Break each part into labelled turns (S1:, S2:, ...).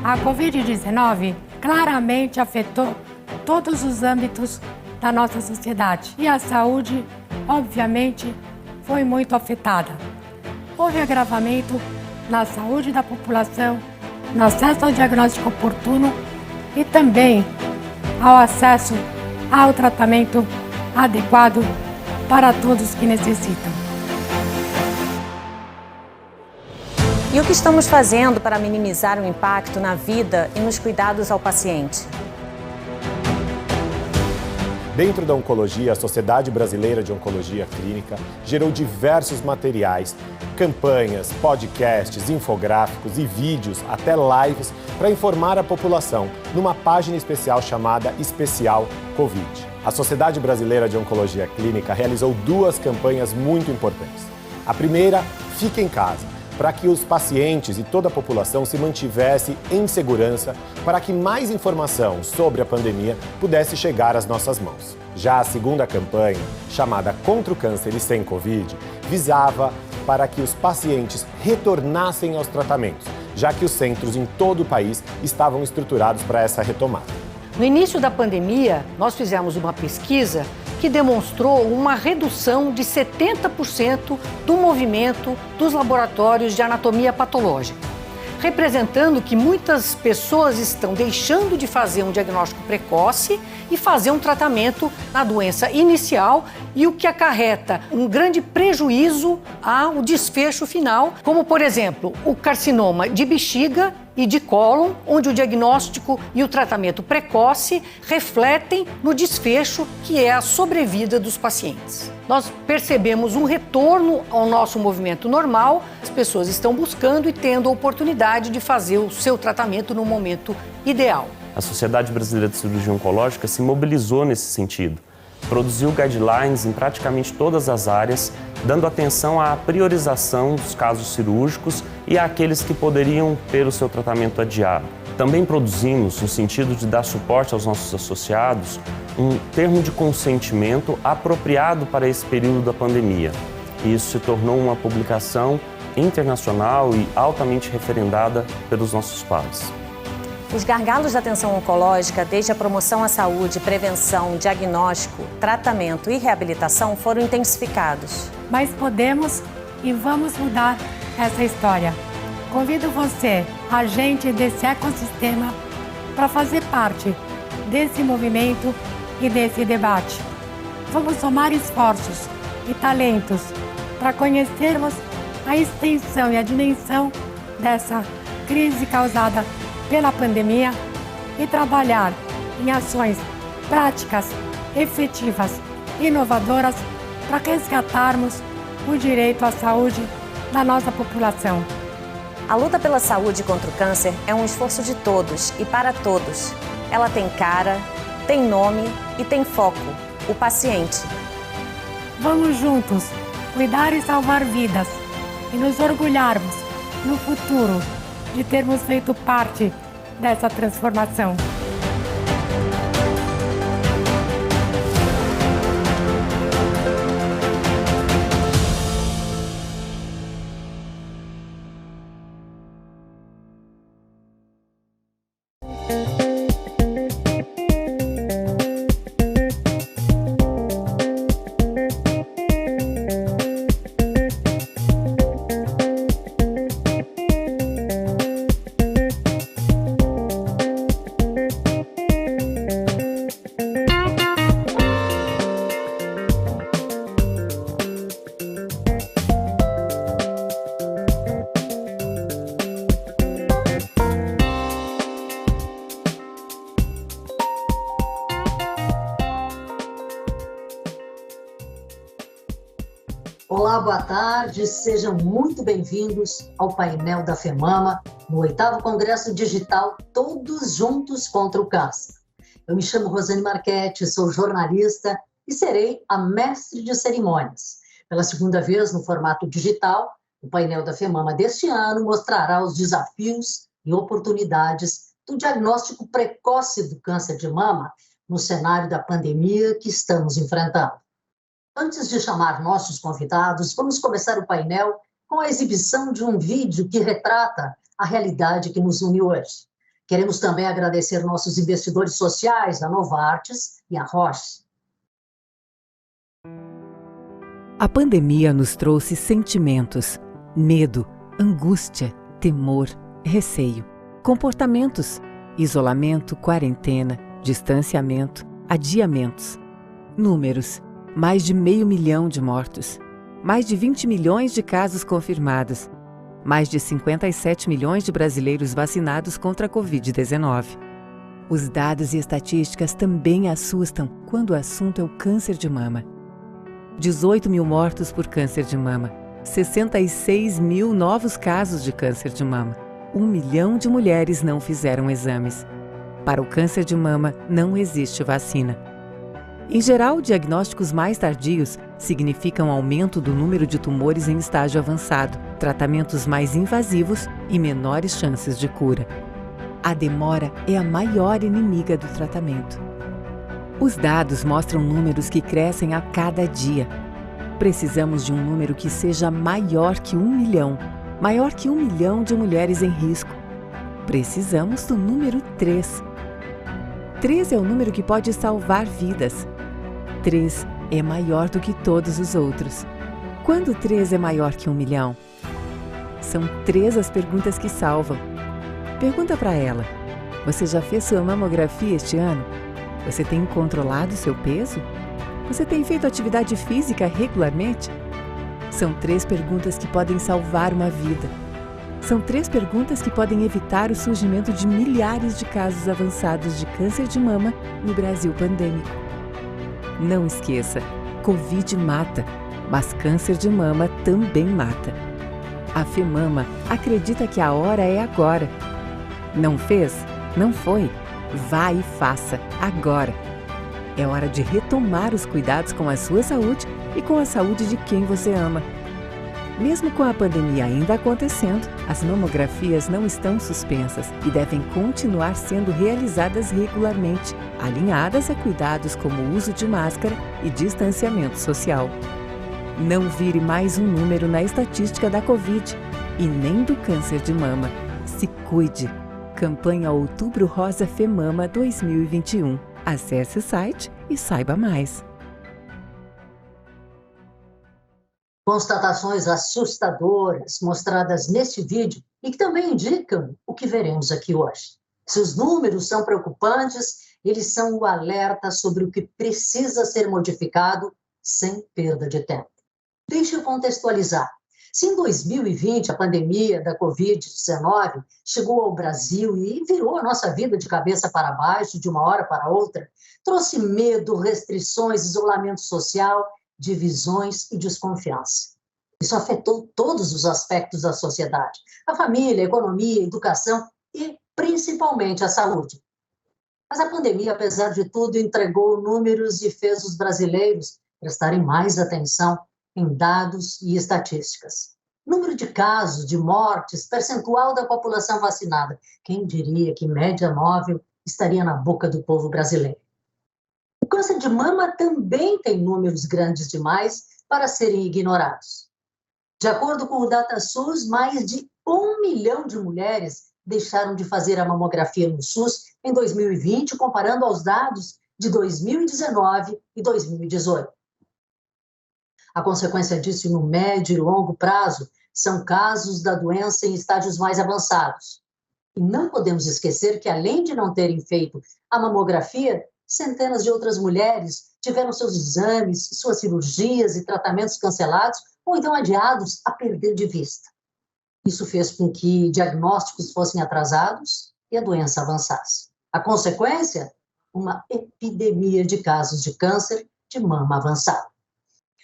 S1: A Covid-19 claramente afetou todos os âmbitos da nossa sociedade e a saúde, obviamente, foi muito afetada. Houve agravamento na saúde da população, no acesso ao diagnóstico oportuno e também ao acesso ao tratamento adequado para todos que necessitam.
S2: E o que estamos fazendo para minimizar o impacto na vida e nos cuidados ao paciente?
S3: Dentro da oncologia, a Sociedade Brasileira de Oncologia Clínica gerou diversos materiais, campanhas, podcasts, infográficos e vídeos, até lives, para informar a população numa página especial chamada Especial Covid. A Sociedade Brasileira de Oncologia Clínica realizou 2 campanhas muito importantes. A primeira, Fique em Casa, para que os pacientes e toda a população se mantivesse em segurança, para que mais informação sobre a pandemia pudesse chegar às nossas mãos. Já a segunda campanha, chamada Contra o Câncer e Sem Covid, visava para que os pacientes retornassem aos tratamentos, já que os centros em todo o país estavam estruturados para essa retomada.
S4: No início da pandemia, nós fizemos uma pesquisa que demonstrou uma redução de 70% do movimento dos laboratórios de anatomia patológica, representando que muitas pessoas estão deixando de fazer um diagnóstico precoce e fazer um tratamento na doença inicial, e o que acarreta um grande prejuízo ao desfecho final, como, por exemplo, o carcinoma de bexiga e de cólon, onde o diagnóstico e o tratamento precoce refletem no desfecho, que é a sobrevida dos pacientes. Nós percebemos um retorno ao nosso movimento normal, as pessoas estão buscando e tendo a oportunidade de fazer o seu tratamento no momento ideal.
S5: A Sociedade Brasileira de Cirurgia Oncológica se mobilizou nesse sentido. Produziu guidelines em praticamente todas as áreas, dando atenção à priorização dos casos cirúrgicos e àqueles que poderiam ter o seu tratamento adiado. Também produzimos, no sentido de dar suporte aos nossos associados, um termo de consentimento apropriado para esse período da pandemia. E isso se tornou uma publicação internacional e altamente referendada pelos nossos pares.
S2: Os gargalos da atenção oncológica, desde a promoção à saúde, prevenção, diagnóstico, tratamento e reabilitação, foram intensificados.
S1: Mas podemos e vamos mudar essa história. Convido você, agente desse ecossistema, para fazer parte desse movimento e desse debate. Vamos somar esforços e talentos para conhecermos a extensão e a dimensão dessa crise causada pela pandemia e trabalhar em ações práticas, efetivas, inovadoras para resgatarmos o direito à saúde da nossa população.
S2: A luta pela saúde contra o câncer é um esforço de todos e para todos. Ela tem cara, tem nome e tem foco: o paciente.
S1: Vamos juntos cuidar e salvar vidas e nos orgulharmos no futuro de termos feito parte dessa transformação.
S6: Olá, boa tarde, sejam muito bem-vindos ao painel da FEMAMA, no 8º Congresso Digital Todos Juntos contra o Câncer. Eu me chamo Rosane Marchetti, sou jornalista e serei a mestre de cerimônias. Pela segunda vez no formato digital, o painel da FEMAMA deste ano mostrará os desafios e oportunidades do diagnóstico precoce do câncer de mama no cenário da pandemia que estamos enfrentando. Antes de chamar nossos convidados, vamos começar o painel com a exibição de um vídeo que retrata a realidade que nos une hoje. Queremos também agradecer nossos investidores sociais, a Novartis e a Roche.
S7: A pandemia nos trouxe sentimentos, medo, angústia, temor, receio, comportamentos, isolamento, quarentena, distanciamento, adiamentos. Números: mais de 500 mil de mortos, mais de 20 milhões de casos confirmados, mais de 57 milhões de brasileiros vacinados contra a Covid-19. Os dados e estatísticas também assustam quando o assunto é o câncer de mama. 18 mil mortos por câncer de mama, 66 mil novos casos de câncer de mama. 1 milhão de mulheres não fizeram exames. Para o câncer de mama, não existe vacina. Em geral, diagnósticos mais tardios significam aumento do número de tumores em estágio avançado, tratamentos mais invasivos e menores chances de cura. A demora é a maior inimiga do tratamento. Os dados mostram números que crescem a cada dia. Precisamos de um número que seja maior que 1 milhão, maior que 1 milhão de mulheres em risco. Precisamos do número 3. 3 é o número que pode salvar vidas. 3 é maior do que todos os outros. Quando 3 é maior que 1 milhão? São 3 as perguntas que salvam. Pergunta para ela: você já fez sua mamografia este ano? Você tem controlado seu peso? Você tem feito atividade física regularmente? São 3 perguntas que podem salvar uma vida. São 3 perguntas que podem evitar o surgimento de milhares de casos avançados de câncer de mama no Brasil pandêmico. Não esqueça, Covid mata, mas câncer de mama também mata. A FEMAMA acredita que a hora é agora. Não fez? Não foi? Vá e faça, agora. É hora de retomar os cuidados com a sua saúde e com a saúde de quem você ama. Mesmo com a pandemia ainda acontecendo, as mamografias não estão suspensas e devem continuar sendo realizadas regularmente, alinhadas a cuidados como o uso de máscara e distanciamento social. Não vire mais um número na estatística da Covid e nem do câncer de mama. Se cuide! Campanha Outubro Rosa FEMAMA 2021. Acesse o site e saiba mais.
S6: Constatações assustadoras mostradas neste vídeo e que também indicam o que veremos aqui hoje. Se os números são preocupantes, eles são o alerta sobre o que precisa ser modificado sem perda de tempo. Deixe eu contextualizar. Se em 2020 a pandemia da Covid-19 chegou ao Brasil e virou a nossa vida de cabeça para baixo, de uma hora para outra, trouxe medo, restrições, isolamento social, divisões e desconfiança. Isso afetou todos os aspectos da sociedade, a família, a economia, a educação e principalmente a saúde. Mas a pandemia, apesar de tudo, entregou números e fez os brasileiros prestarem mais atenção em dados e estatísticas. Número de casos, de mortes, percentual da população vacinada. Quem diria que média móvel estaria na boca do povo brasileiro? O câncer de mama também tem números grandes demais para serem ignorados. De acordo com o DataSUS, mais de 1 milhão de mulheres deixaram de fazer a mamografia no SUS em 2020, comparando aos dados de 2019 e 2018. A consequência disso, no médio e longo prazo, são casos da doença em estágios mais avançados. E não podemos esquecer que, além de não terem feito a mamografia, centenas de outras mulheres tiveram seus exames, suas cirurgias e tratamentos cancelados ou então adiados a perder de vista. Isso fez com que diagnósticos fossem atrasados e a doença avançasse. A consequência? Uma epidemia de casos de câncer de mama avançado.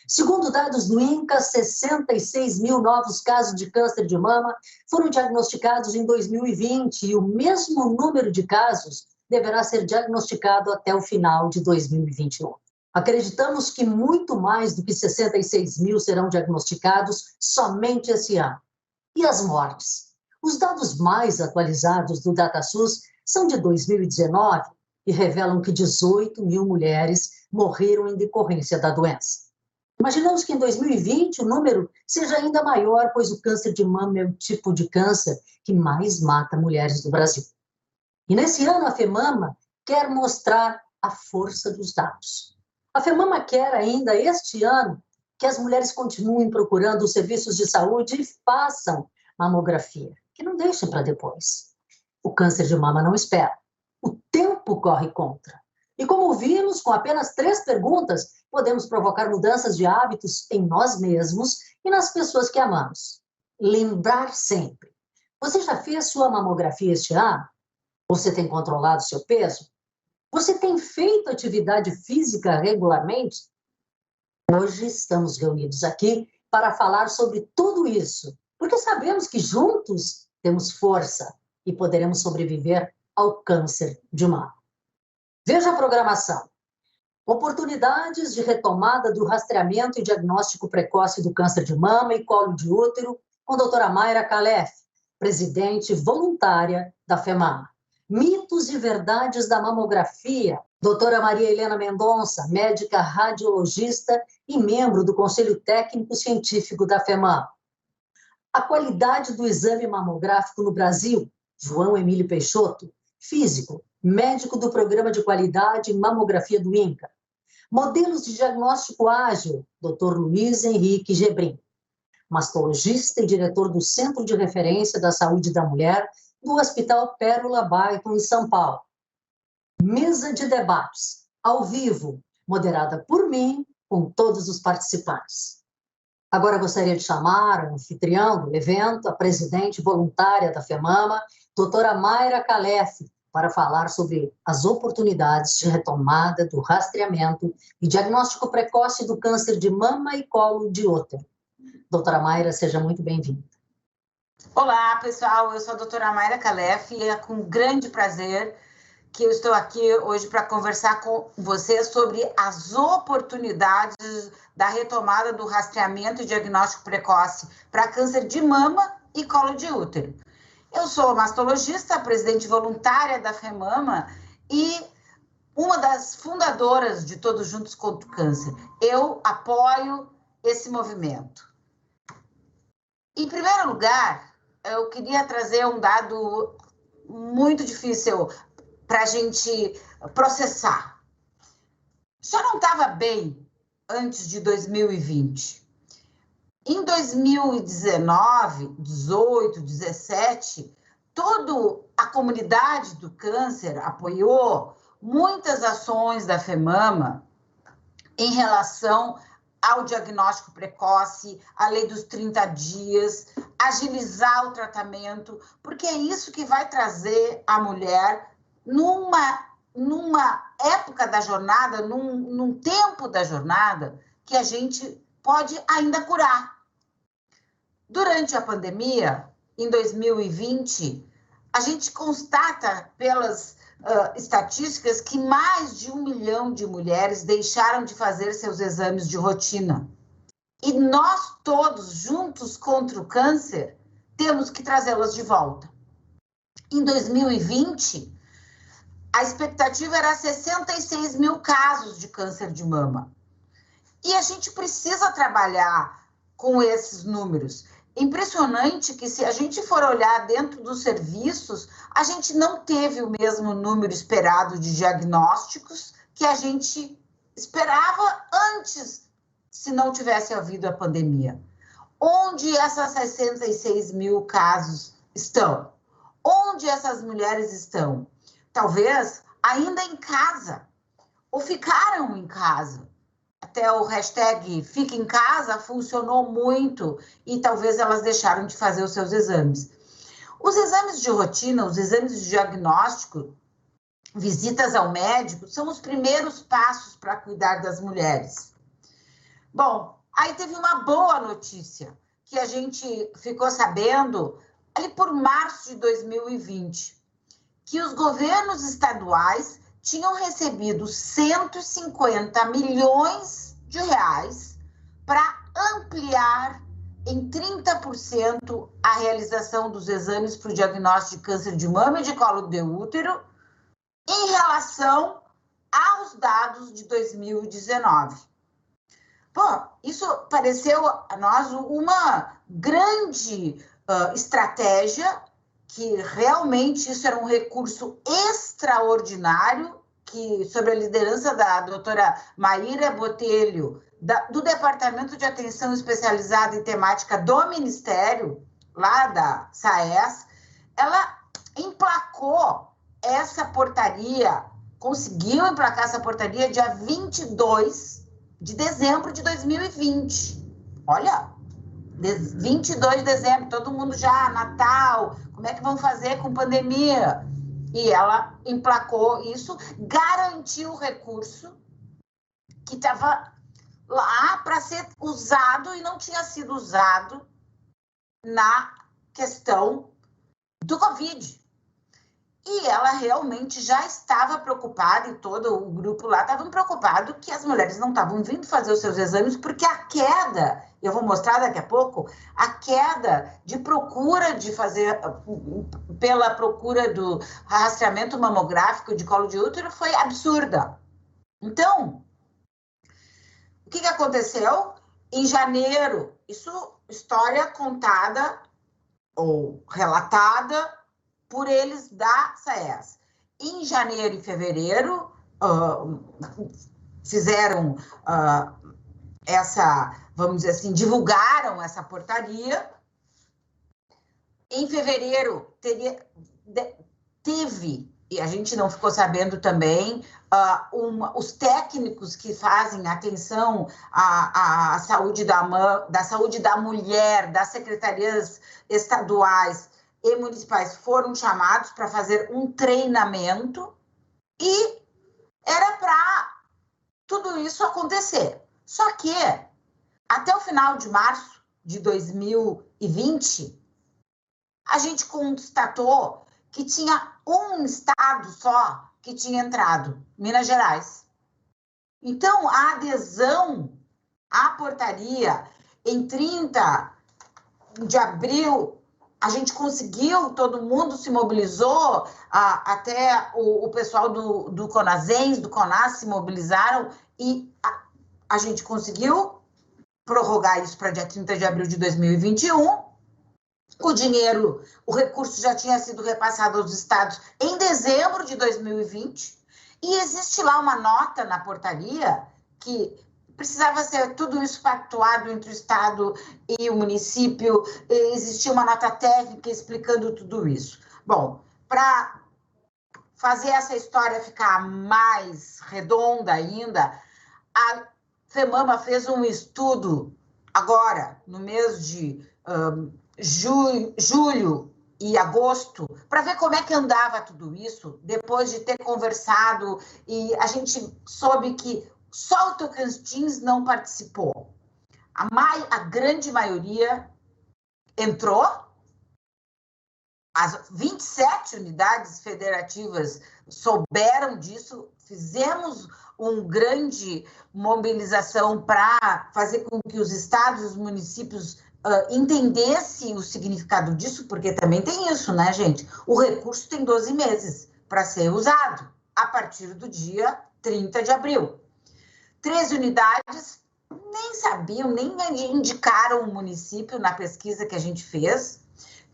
S6: Segundo dados do INCA, 66 mil novos casos de câncer de mama foram diagnosticados em 2020 e o mesmo número de casos deverá ser diagnosticado até o final de 2021. Acreditamos que muito mais do que 66 mil serão diagnosticados somente esse ano. E as mortes? Os dados mais atualizados do DataSUS são de 2019 e revelam que 18 mil mulheres morreram em decorrência da doença. Imaginamos que em 2020 o número seja ainda maior, pois o câncer de mama é o tipo de câncer que mais mata mulheres no Brasil. E nesse ano a FEMAMA quer mostrar a força dos dados. A FEMAMA quer ainda este ano que as mulheres continuem procurando os serviços de saúde e façam mamografia, que não deixem para depois. O câncer de mama não espera. O tempo corre contra. E como vimos, com apenas 3 perguntas, podemos provocar mudanças de hábitos em nós mesmos e nas pessoas que amamos. Lembrar sempre. Você já fez sua mamografia este ano? Você tem controlado seu peso? Você tem feito atividade física regularmente? Hoje estamos reunidos aqui para falar sobre tudo isso, porque sabemos que juntos temos força e poderemos sobreviver ao câncer de mama. Veja a programação. Oportunidades de retomada do rastreamento e diagnóstico precoce do câncer de mama e colo de útero com a doutora Mayra Khalef, presidente voluntária da FEMAMA. Mitos e verdades da mamografia, doutora Maria Helena Mendonça, médica radiologista e membro do Conselho Técnico Científico da FEMAMA. A qualidade do exame mamográfico no Brasil, João Emílio Peixoto, físico, médico do Programa de Qualidade em Mamografia do INCA. Modelos de diagnóstico ágil, Dr. Luiz Henrique Gebrim. Mastologista e diretor do Centro de Referência da Saúde da Mulher do Hospital Pérola Baiton, em São Paulo. Mesa de debates, ao vivo, moderada por mim, com todos os participantes. Agora gostaria de chamar a anfitriã do evento, a presidente voluntária da FEMAMA, doutora Mayra Khalef, para falar sobre as oportunidades de retomada do rastreamento e diagnóstico precoce do câncer de mama e colo de útero. Doutora Mayra, seja muito bem-vinda.
S8: Olá, pessoal. Eu sou a doutora Mayra Khalef e é com grande prazer que eu estou aqui hoje para conversar com você sobre as oportunidades da retomada do rastreamento e diagnóstico precoce para câncer de mama e colo de útero. Eu sou mastologista, presidente voluntária da FEMAMA e uma das fundadoras de Todos Juntos contra o Câncer. Eu apoio esse movimento. Em primeiro lugar, eu queria trazer um dado muito difícil para a gente processar. Já não estava bem antes de 2020. Em 2019, 18, 17, toda a comunidade do câncer apoiou muitas ações da FEMAMA em relação ao diagnóstico precoce, a lei dos 30 dias, agilizar o tratamento, porque é isso que vai trazer a mulher numa época da jornada, num tempo da jornada, que a gente pode ainda curar. Durante a pandemia, em 2020, a gente constata pelas estatísticas que mais de 1 milhão de mulheres deixaram de fazer seus exames de rotina. E nós todos, juntos contra o câncer, temos que trazê-las de volta. Em 2020, a expectativa era 66 mil casos de câncer de mama. E a gente precisa trabalhar com esses números. Impressionante que, se a gente for olhar dentro dos serviços, a gente não teve o mesmo número esperado de diagnósticos que a gente esperava antes, se não tivesse havido a pandemia. Onde essas 66 mil casos estão? Onde essas mulheres estão? Talvez ainda em casa, ou ficaram em casa. Até o hashtag Fica em Casa funcionou muito e talvez elas deixaram de fazer os seus exames. Os exames de rotina, os exames de diagnóstico, visitas ao médico, são os primeiros passos para cuidar das mulheres. Bom, aí teve uma boa notícia, que a gente ficou sabendo ali por março de 2020, que os governos estaduais tinham recebido 150 milhões de reais para ampliar em 30% a realização dos exames para o diagnóstico de câncer de mama e de colo de útero em relação aos dados de 2019. Bom, isso pareceu a nós uma grande estratégia que realmente isso era um recurso extraordinário, que, sob a liderança da doutora Maíra Botelho, do Departamento de Atenção Especializada e Temática do Ministério, lá da SAES, ela emplacou essa portaria, conseguiu emplacar essa portaria dia 22 de dezembro de 2020. Olha, 22 de dezembro, todo mundo já, Natal, como é que vão fazer com pandemia? E ela emplacou isso, garantiu o recurso que estava lá para ser usado e não tinha sido usado na questão do Covid. E ela realmente já estava preocupada, e todo o grupo lá estava preocupado que as mulheres não estavam vindo fazer os seus exames, porque a queda, eu vou mostrar daqui a pouco, a queda de procura de fazer, pela procura do rastreamento mamográfico de colo de útero foi absurda. Então, o que aconteceu? Em janeiro, isso, história contada ou relatada por eles da SAES. Em janeiro e fevereiro, fizeram essa, vamos dizer assim, divulgaram essa portaria. Em fevereiro, teve, e a gente não ficou sabendo também, os técnicos que fazem atenção à saúde da saúde da mulher, das secretarias estaduais e municipais foram chamados para fazer um treinamento e era para tudo isso acontecer. Só que, até o final de março de 2020, a gente constatou que tinha um estado só que tinha entrado, Minas Gerais. Então, a adesão à portaria em 30 de abril, a gente conseguiu, todo mundo se mobilizou, até o pessoal do CONASENS, do CONAS se mobilizaram e a gente conseguiu prorrogar isso para dia 30 de abril de 2021. O dinheiro, o recurso já tinha sido repassado aos estados em dezembro de 2020 e existe lá uma nota na portaria que precisava ser tudo isso pactuado entre o estado e o município, existia uma nota técnica explicando tudo isso. Bom, para fazer essa história ficar mais redonda ainda, a FEMAMA fez um estudo agora, no mês de julho e agosto, para ver como é que andava tudo isso, depois de ter conversado, e a gente soube que só o Tocantins não participou. A grande maioria entrou, as 27 unidades federativas souberam disso, fizemos uma grande mobilização para fazer com que os estados e os municípios entendessem o significado disso, porque também tem isso, né, gente? O recurso tem 12 meses para ser usado, a partir do dia 30 de abril. 13 unidades nem sabiam, nem indicaram o município na pesquisa que a gente fez,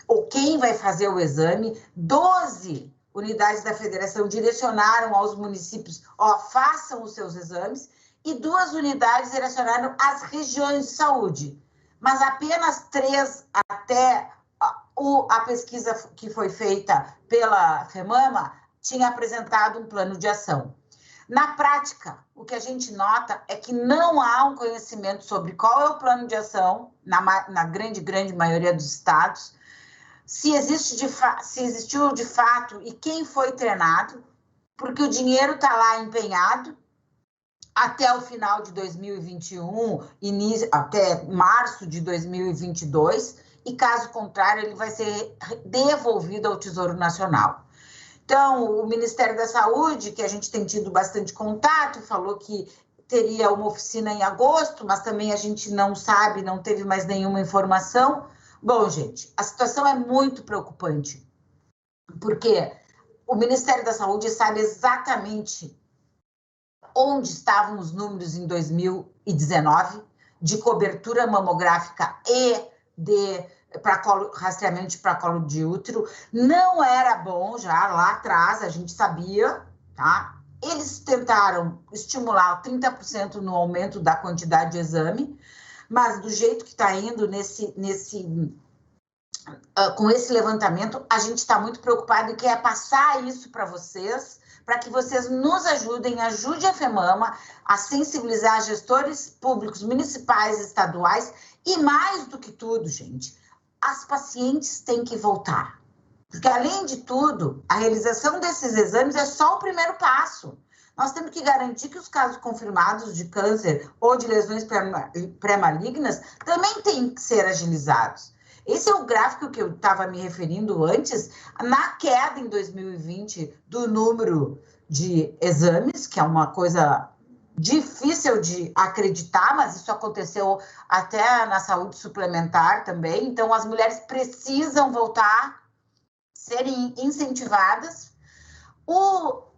S8: ou quem vai fazer o exame. 12 unidades da federação direcionaram aos municípios, façam os seus exames, e 2 unidades direcionaram às regiões de saúde. Mas apenas 3, até a pesquisa que foi feita pela FEMAMA, tinha apresentado um plano de ação. Na prática, o que a gente nota é que não há um conhecimento sobre qual é o plano de ação na grande maioria dos estados, se existiu de fato e quem foi treinado, porque o dinheiro está lá empenhado até o final de 2021, até março de 2022, e caso contrário, ele vai ser devolvido ao Tesouro Nacional. Então, o Ministério da Saúde, que a gente tem tido bastante contato, falou que teria uma oficina em agosto, mas também a gente não sabe, não teve mais nenhuma informação. Bom, gente, a situação é muito preocupante, porque o Ministério da Saúde sabe exatamente onde estavam os números em 2019 de cobertura mamográfica e de rastreamento para colo de útero. Não era bom já lá atrás, a gente sabia, tá? Eles tentaram estimular 30% no aumento da quantidade de exame, mas do jeito que está indo com esse levantamento, a gente está muito preocupado e quer passar isso para vocês, para que vocês nos ajudem, ajude a FEMAMA a sensibilizar gestores públicos, municipais, estaduais e mais do que tudo, gente, as pacientes têm que voltar. Porque, além de tudo, a realização desses exames é só o primeiro passo. Nós temos que garantir que os casos confirmados de câncer ou de lesões pré-malignas também têm que ser agilizados. Esse é o gráfico que eu estava me referindo antes, na queda em 2020 do número de exames, que é uma coisa difícil de acreditar, mas isso aconteceu até na saúde suplementar também. Então, as mulheres precisam voltar, serem incentivadas. O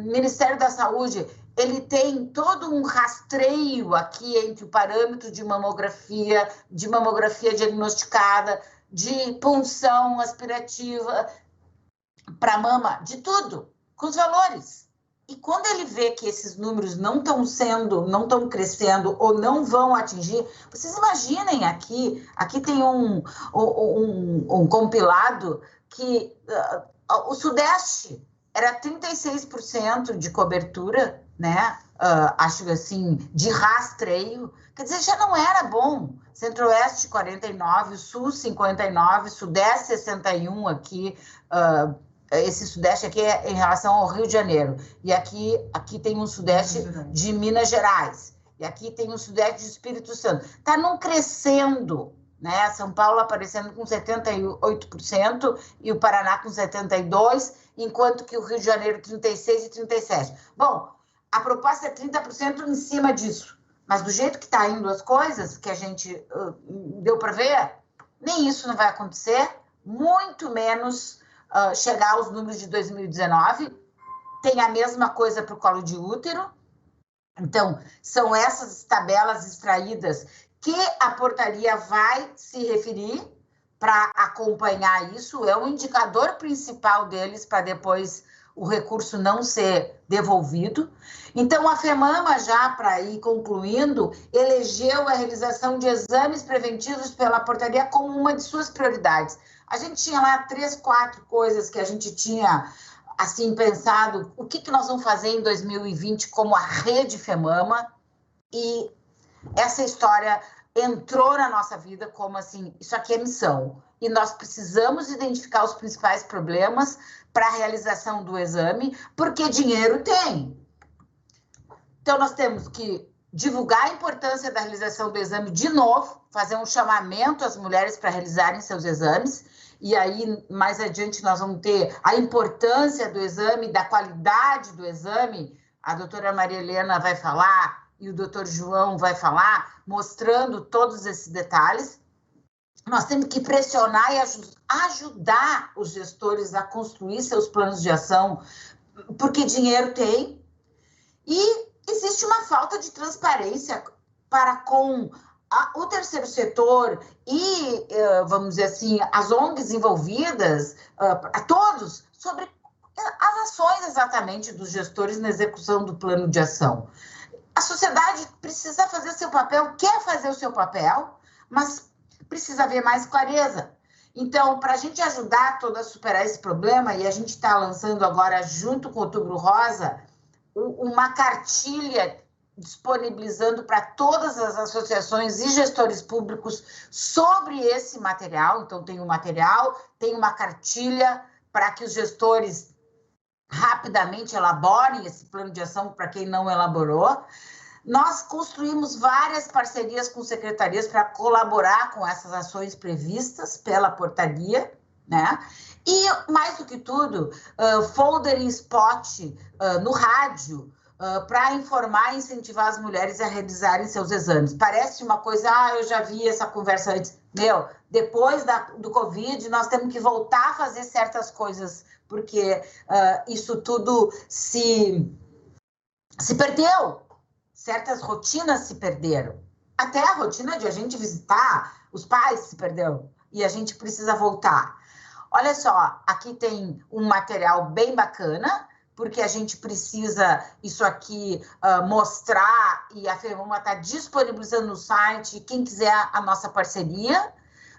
S8: Ministério da Saúde, ele tem todo um rastreio aqui entre o parâmetro de mamografia diagnosticada, de punção aspirativa para mama, de tudo, com os valores. E quando ele vê que esses números não estão crescendo ou não vão atingir, vocês imaginem aqui tem um compilado que o Sudeste era 36% de cobertura, né? Acho assim, de rastreio. Quer dizer, já não era bom. Centro-Oeste, 49%, Sul, 59%, Sudeste, 61% aqui. Esse Sudeste aqui é em relação ao Rio de Janeiro. E aqui tem um Sudeste de Minas Gerais. E aqui tem um Sudeste de Espírito Santo. Está não crescendo, né? São Paulo aparecendo com 78% e o Paraná com 72%, enquanto que o Rio de Janeiro 36% e 37%. Bom, a proposta é 30% em cima disso. Mas do jeito que está indo as coisas, que a gente deu para ver, nem isso não vai acontecer, muito menos chegar aos números de 2019. Tem a mesma coisa para o colo de útero. Então, são essas tabelas extraídas que a portaria vai se referir para acompanhar isso. É o indicador principal deles para depois o recurso não ser devolvido. Então, a FEMAMA, já para ir concluindo, elegeu a realização de exames preventivos pela portaria como uma de suas prioridades. A gente tinha lá 3, 4 coisas que a gente tinha, assim, pensado, o que nós vamos fazer em 2020 como a rede FEMAMA, e essa história entrou na nossa vida como assim, isso aqui é missão. E nós precisamos identificar os principais problemas para a realização do exame, porque dinheiro tem. Então, nós temos que divulgar a importância da realização do exame de novo, fazer um chamamento às mulheres para realizarem seus exames, e aí, mais adiante, nós vamos ter a importância do exame, da qualidade do exame. A doutora Maria Helena vai falar e o doutor João vai falar, mostrando todos esses detalhes. Nós temos que pressionar e ajudar os gestores a construir seus planos de ação, porque dinheiro tem. E existe uma falta de transparência para com o terceiro setor e, vamos dizer assim, as ONGs envolvidas, a todos, sobre as ações exatamente dos gestores na execução do plano de ação. A sociedade precisa fazer seu papel, quer fazer o seu papel, mas precisa haver mais clareza. Então, para a gente ajudar toda a superar esse problema, e a gente está lançando agora, junto com o Outubro Rosa, uma cartilha disponibilizando para todas as associações e gestores públicos sobre esse material. Então, tem um material, tem uma cartilha para que os gestores rapidamente elaborem esse plano de ação para quem não elaborou. Nós construímos várias parcerias com secretarias para colaborar com essas ações previstas pela portaria, né? E, mais do que tudo, folder em spot no rádio, para informar e incentivar as mulheres a realizarem seus exames. Parece uma coisa, eu já vi essa conversa antes. Depois do Covid, nós temos que voltar a fazer certas coisas, porque isso tudo se perdeu. Certas rotinas se perderam. Até a rotina de a gente visitar os pais se perdeu. e a gente precisa voltar. Olha só, aqui tem um material bem bacana, porque a gente precisa isso aqui mostrar, e a FEMAMA está disponibilizando no site, quem quiser a nossa parceria.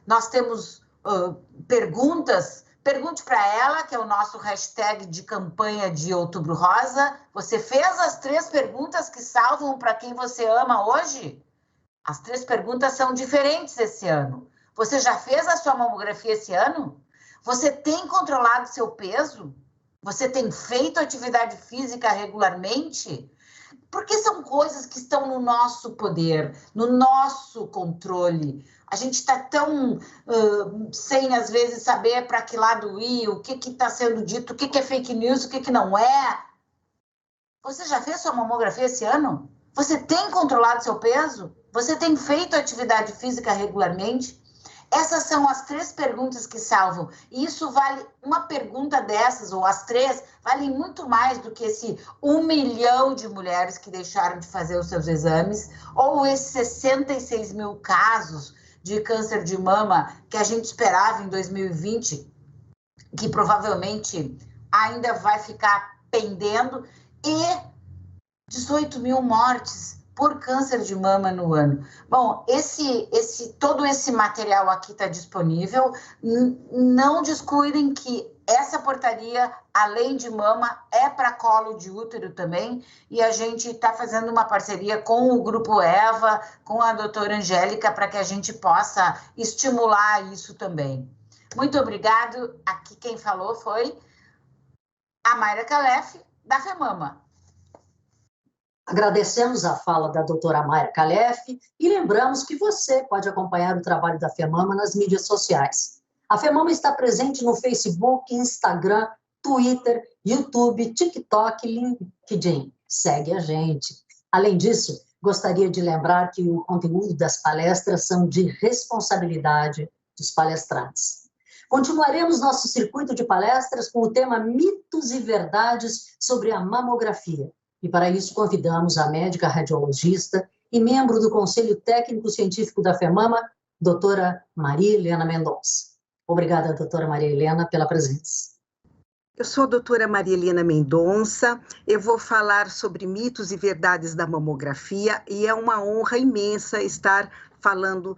S8: Nós temos perguntas, pergunte para ela, que é o nosso hashtag de campanha de Outubro Rosa. Você fez as 3 perguntas que salvam para quem você ama hoje? As 3 perguntas são diferentes esse ano. Você já fez a sua mamografia esse ano? Você tem controlado seu peso? Você tem feito atividade física regularmente? Porque são coisas que estão no nosso poder, no nosso controle. A gente está tão sem, às vezes, saber para que lado ir, o que está sendo dito, o que é fake news, o que não é. Você já fez sua mamografia esse ano? Você tem controlado seu peso? Você tem feito atividade física regularmente? Essas são as 3 perguntas que salvam. E isso vale, uma pergunta dessas, ou as 3, valem muito mais do que esse 1 milhão de mulheres que deixaram de fazer os seus exames, ou esses 66 mil casos de câncer de mama que a gente esperava em 2020, que provavelmente ainda vai ficar pendendo, e 18 mil mortes por câncer de mama no ano. Bom, todo esse material aqui está disponível. Não descuidem que essa portaria, além de mama, é para colo de útero também, e a gente está fazendo uma parceria com o Grupo Eva, com a doutora Angélica, para que a gente possa estimular isso também. Muito obrigado. Aqui quem falou foi a Mayra Calef, da FEMAMA.
S6: Agradecemos a fala da doutora Mayra Calef e lembramos que você pode acompanhar o trabalho da FEMAMA nas mídias sociais. A FEMAMA está presente no Facebook, Instagram, Twitter, YouTube, TikTok e LinkedIn. Segue a gente. Além disso, gostaria de lembrar que o conteúdo das palestras são de responsabilidade dos palestrantes. Continuaremos nosso circuito de palestras com o tema Mitos e Verdades sobre a Mamografia. E para isso convidamos a médica radiologista e membro do Conselho Técnico Científico da FEMAMA, doutora Maria Helena Mendonça. Obrigada, doutora Maria Helena, pela presença.
S9: Eu sou a doutora Maria Helena Mendonça, eu vou falar sobre mitos e verdades da mamografia e é uma honra imensa estar falando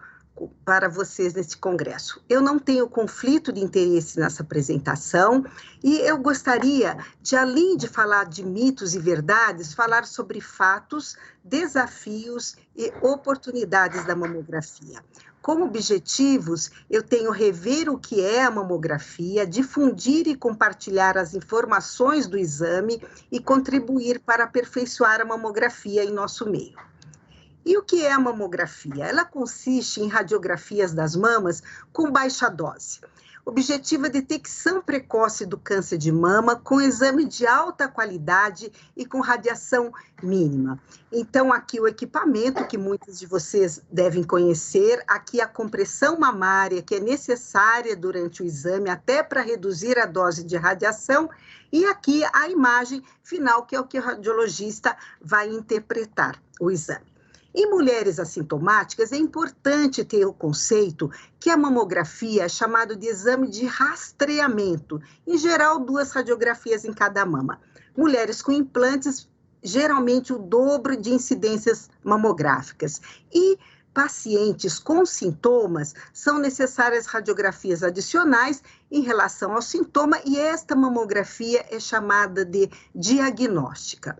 S9: para vocês neste congresso. Eu não tenho conflito de interesse nessa apresentação e eu gostaria de, além de falar de mitos e verdades, falar sobre fatos, desafios e oportunidades da mamografia. Como objetivos, eu tenho rever o que é a mamografia, difundir e compartilhar as informações do exame e contribuir para aperfeiçoar a mamografia em nosso meio. E o que é a mamografia? Ela consiste em radiografias das mamas com baixa dose. Objetivo é a detecção precoce do câncer de mama com exame de alta qualidade e com radiação mínima. Então, aqui o equipamento que muitos de vocês devem conhecer, aqui a compressão mamária que é necessária durante o exame até para reduzir a dose de radiação e aqui a imagem final que é o que o radiologista vai interpretar o exame. Em mulheres assintomáticas, é importante ter o conceito que a mamografia é chamado de exame de rastreamento, em geral 2 radiografias em cada mama. Mulheres com implantes, geralmente o dobro de incidências mamográficas. E pacientes com sintomas, são necessárias radiografias adicionais em relação ao sintoma e esta mamografia é chamada de diagnóstica.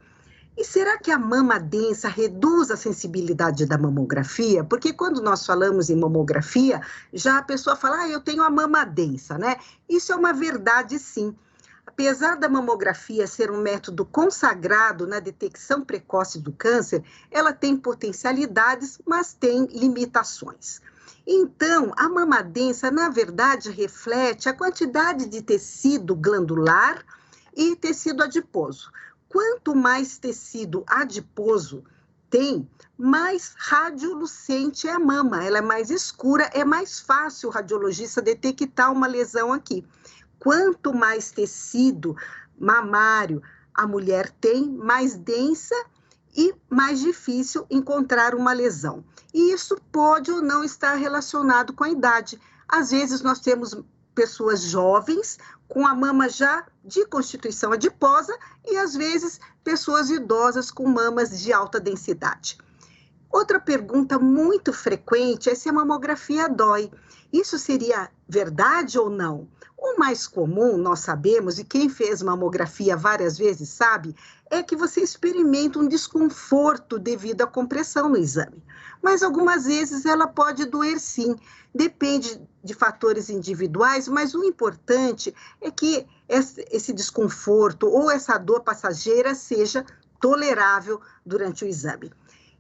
S9: E será que a mama densa reduz a sensibilidade da mamografia? Porque quando nós falamos em mamografia, já a pessoa fala, eu tenho a mama densa, né? Isso é uma verdade, sim. Apesar da mamografia ser um método consagrado na detecção precoce do câncer, ela tem potencialidades, mas tem limitações. Então, a mama densa, na verdade, reflete a quantidade de tecido glandular e tecido adiposo. Quanto mais tecido adiposo tem, mais radiolucente é a mama. Ela é mais escura, é mais fácil o radiologista detectar uma lesão aqui. Quanto mais tecido mamário a mulher tem, mais densa e mais difícil encontrar uma lesão. E isso pode ou não estar relacionado com a idade. Às vezes nós temos pessoas jovens com a mama já de constituição adiposa e, às vezes, pessoas idosas com mamas de alta densidade. Outra pergunta muito frequente é se a mamografia dói. Isso seria verdade ou não? O mais comum, nós sabemos, e quem fez mamografia várias vezes sabe, é que você experimenta um desconforto devido à compressão no exame. Mas algumas vezes ela pode doer sim, depende de fatores individuais, mas o importante é que esse desconforto ou essa dor passageira seja tolerável durante o exame.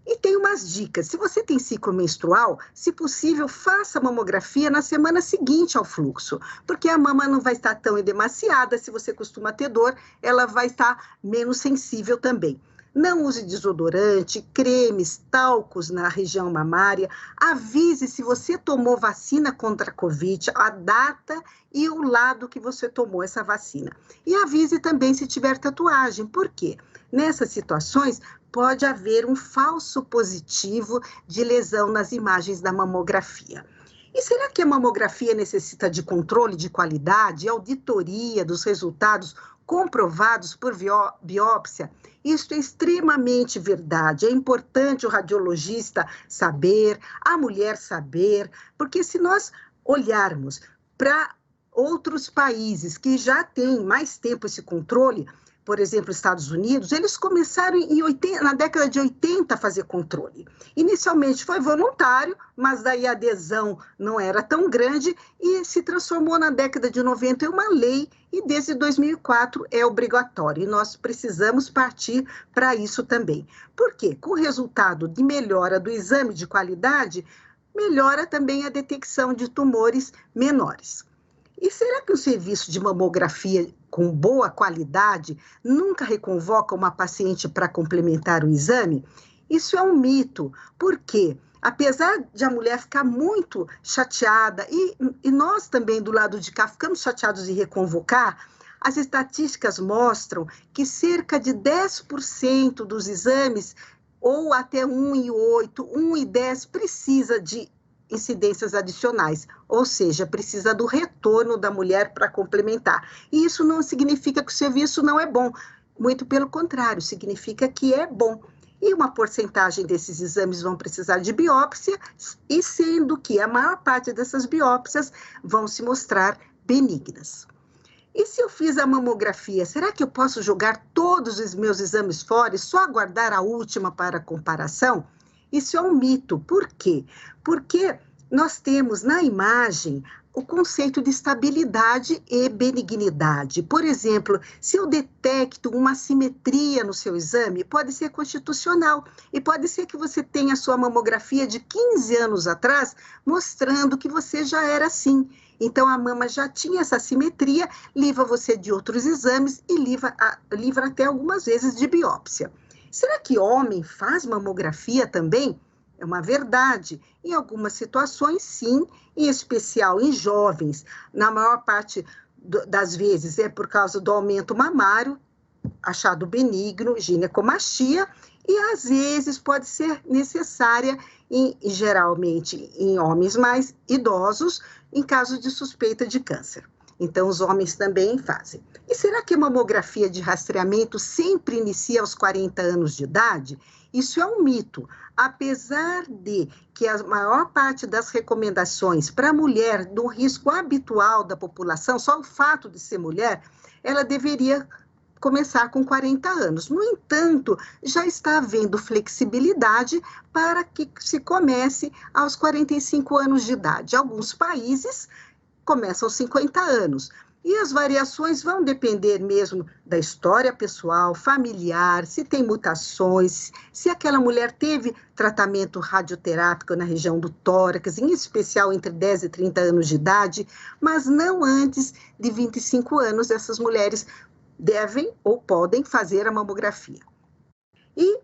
S9: E tem umas dicas. Se você tem ciclo menstrual, se possível, faça a mamografia na semana seguinte ao fluxo, porque a mama não vai estar tão edemaciada. Se você costuma ter dor, ela vai estar menos sensível também. Não use desodorante, cremes, talcos na região mamária. Avise se você tomou vacina contra a Covid, a data e o lado que você tomou essa vacina. E avise também se tiver tatuagem. Por quê? Nessas situações, pode haver um falso positivo de lesão nas imagens da mamografia. E será que a mamografia necessita de controle de qualidade, auditoria dos resultados comprovados por biópsia? Isso é extremamente verdade. É importante o radiologista saber, a mulher saber, porque se nós olharmos para outros países que já têm mais tempo esse controle, por exemplo, Estados Unidos, eles começaram na década de 80 a fazer controle. Inicialmente foi voluntário, mas daí a adesão não era tão grande e se transformou na década de 90 em uma lei e desde 2004 é obrigatório. E nós precisamos partir para isso também. Por quê? Com o resultado de melhora do exame de qualidade, melhora também a detecção de tumores menores. E será que o serviço de mamografia com boa qualidade nunca reconvoca uma paciente para complementar o exame? Isso é um mito. Por quê? Apesar de a mulher ficar muito chateada, e nós também do lado de cá ficamos chateados de reconvocar, as estatísticas mostram que cerca de 10% dos exames, ou até 1,8, 1,10, precisa de incidências adicionais, ou seja, precisa do retorno da mulher para complementar. E isso não significa que o serviço não é bom, muito pelo contrário, significa que é bom. E uma porcentagem desses exames vão precisar de biópsia, e sendo que a maior parte dessas biópsias vão se mostrar benignas. E se eu fiz a mamografia, será que eu posso jogar todos os meus exames fora e só aguardar a última para comparação? Isso é um mito. Por quê? Porque nós temos na imagem o conceito de estabilidade e benignidade. Por exemplo, se eu detecto uma assimetria no seu exame, pode ser constitucional e pode ser que você tenha a sua mamografia de 15 anos atrás mostrando que você já era assim. Então, a mama já tinha essa assimetria, livra você de outros exames e livra até algumas vezes de biópsia. Será que homem faz mamografia também? É uma verdade. Em algumas situações, sim, em especial em jovens. Na maior parte das vezes é por causa do aumento mamário, achado benigno, ginecomastia, e às vezes pode ser necessária, geralmente em homens mais idosos, em caso de suspeita de câncer. Então, os homens também fazem. E será que a mamografia de rastreamento sempre inicia aos 40 anos de idade? Isso é um mito. Apesar de que a maior parte das recomendações para a mulher, do risco habitual da população, só o fato de ser mulher, ela deveria começar com 40 anos. No entanto, já está havendo flexibilidade para que se comece aos 45 anos de idade. Alguns países começam aos 50 anos. E as variações vão depender mesmo da história pessoal, familiar, se tem mutações, se aquela mulher teve tratamento radioterápico na região do tórax, em especial entre 10 e 30 anos de idade, mas não antes de 25 anos, essas mulheres devem ou podem fazer a mamografia. E,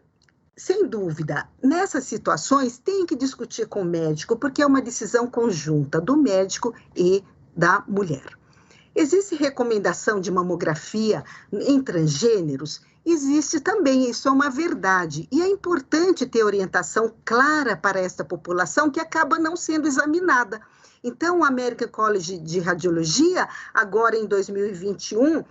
S9: sem dúvida, nessas situações tem que discutir com o médico, porque é uma decisão conjunta do médico e da mulher. Existe recomendação de mamografia em transgêneros? Existe também, isso é uma verdade. E é importante ter orientação clara para esta população que acaba não sendo examinada. Então, o American College de Radiologia, agora em 2021,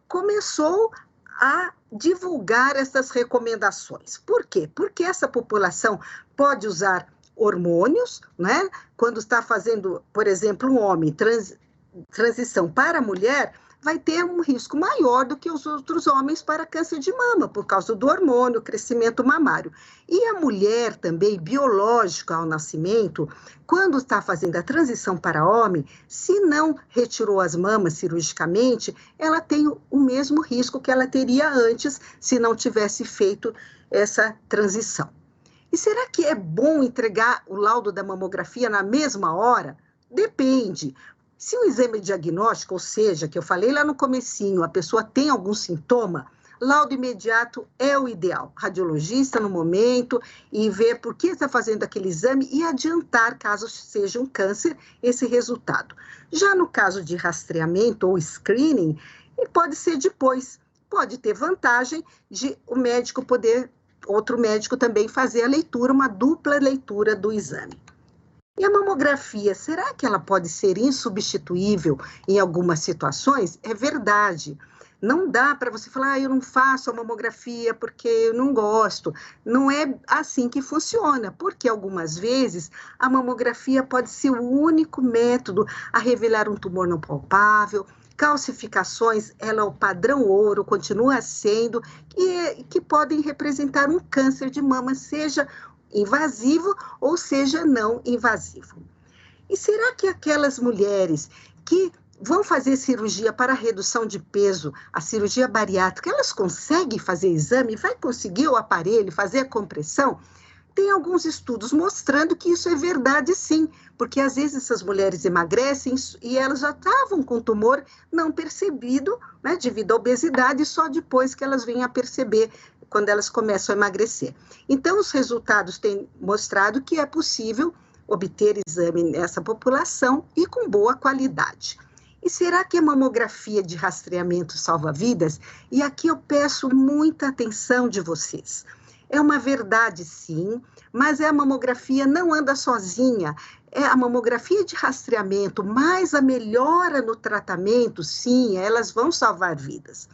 S9: começou a divulgar essas recomendações. Por quê? Porque essa população pode usar hormônios, né? Quando está fazendo, por exemplo, um homem transição para a mulher, vai ter um risco maior do que os outros homens para câncer de mama, por causa do hormônio, crescimento mamário. E a mulher também, biológica ao nascimento, quando está fazendo a transição para homem, se não retirou as mamas cirurgicamente, ela tem o mesmo risco que ela teria antes, se não tivesse feito essa transição. E será que é bom entregar o laudo da mamografia na mesma hora? Depende. Se o exame diagnóstico, ou seja, que eu falei lá no comecinho, a pessoa tem algum sintoma, laudo imediato é o ideal. Radiologista no momento e ver por que está fazendo aquele exame e adiantar, caso seja um câncer, esse resultado. Já no caso de rastreamento ou screening, pode ser depois. Pode ter vantagem de o médico poder, outro médico também fazer a leitura, uma dupla leitura do exame. E a mamografia, será que ela pode ser insubstituível em algumas situações? É verdade. Não dá para você falar, eu não faço a mamografia porque eu não gosto. Não é assim que funciona, porque algumas vezes a mamografia pode ser o único método a revelar um tumor não palpável. Calcificações, ela é o padrão ouro, continua sendo, que podem representar um câncer de mama, seja invasivo ou seja não invasivo. E será que aquelas mulheres que vão fazer cirurgia para redução de peso, a cirurgia bariátrica, elas conseguem fazer exame? Vai conseguir o aparelho, fazer a compressão? Tem alguns estudos mostrando que isso é verdade sim, porque às vezes essas mulheres emagrecem e elas já estavam com tumor não percebido, né, devido à obesidade, só depois que elas vêm a perceber quando elas começam a emagrecer. Então, os resultados têm mostrado que é possível obter exame nessa população e com boa qualidade. E será que a mamografia de rastreamento salva vidas? E aqui eu peço muita atenção de vocês. É uma verdade, sim, mas a mamografia não anda sozinha. É a mamografia de rastreamento, mais a melhora no tratamento, sim, elas vão salvar vidas.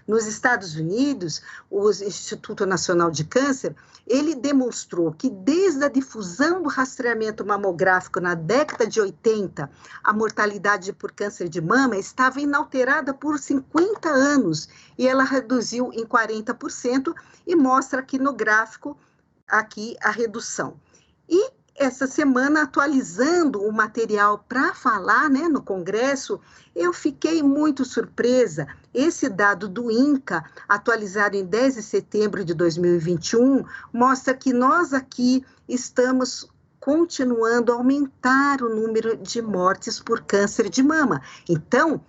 S9: Nos Estados Unidos, o Instituto Nacional de Câncer, ele demonstrou que desde a difusão do rastreamento mamográfico na década de 80, a mortalidade por câncer de mama estava inalterada por 50 anos e ela reduziu em 40% e mostra aqui no gráfico aqui a redução. E essa semana, atualizando o material para falar, né, no Congresso, eu fiquei muito surpresa. Esse dado do INCA, atualizado em 10 de setembro de 2021, mostra que nós aqui estamos continuando a aumentar o número de mortes por câncer de mama. Então,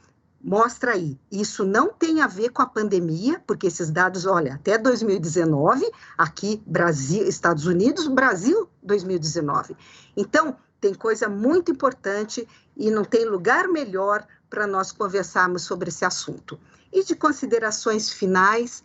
S9: mostra aí, isso não tem a ver com a pandemia, porque esses dados, olha, até 2019, aqui Brasil, Estados Unidos, Brasil 2019. Então, tem coisa muito importante e não tem lugar melhor para nós conversarmos sobre esse assunto. E de considerações finais,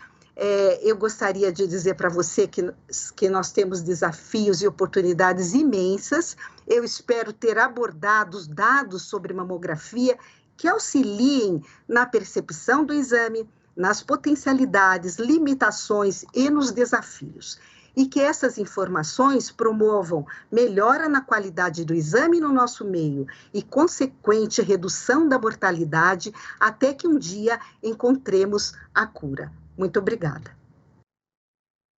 S9: eu gostaria de dizer para você que nós temos desafios e oportunidades imensas. Eu espero ter abordado os dados sobre mamografia que auxiliem na percepção do exame, nas potencialidades, limitações e nos desafios. E que essas informações promovam melhora na qualidade do exame no nosso meio e consequente redução da mortalidade até que um dia encontremos a cura. Muito obrigada.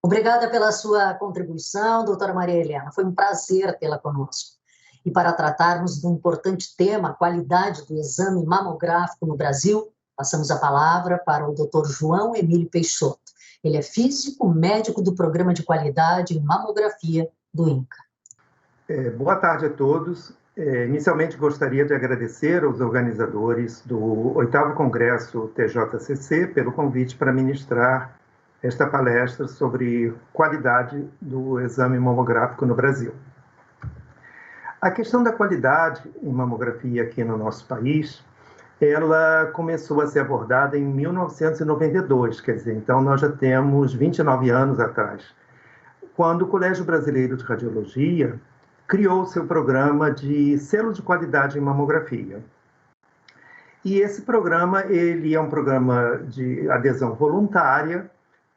S6: Obrigada pela sua contribuição, doutora Maria Helena. Foi um prazer tê-la conosco. E para tratarmos de um importante tema, a qualidade do exame mamográfico no Brasil, passamos a palavra para o Dr. João Emílio Peixoto. Ele é físico, médico do Programa de Qualidade em Mamografia do INCA.
S10: Boa tarde a todos. Inicialmente, gostaria de agradecer aos organizadores do 8º Congresso TJCC pelo convite para ministrar esta palestra sobre qualidade do exame mamográfico no Brasil. A questão da qualidade em mamografia aqui no nosso país, ela começou a ser abordada em 1992, quer dizer, então nós já temos 29 anos atrás, quando o Colégio Brasileiro de Radiologia criou o seu programa de selo de qualidade em mamografia. E esse programa, ele é um programa de adesão voluntária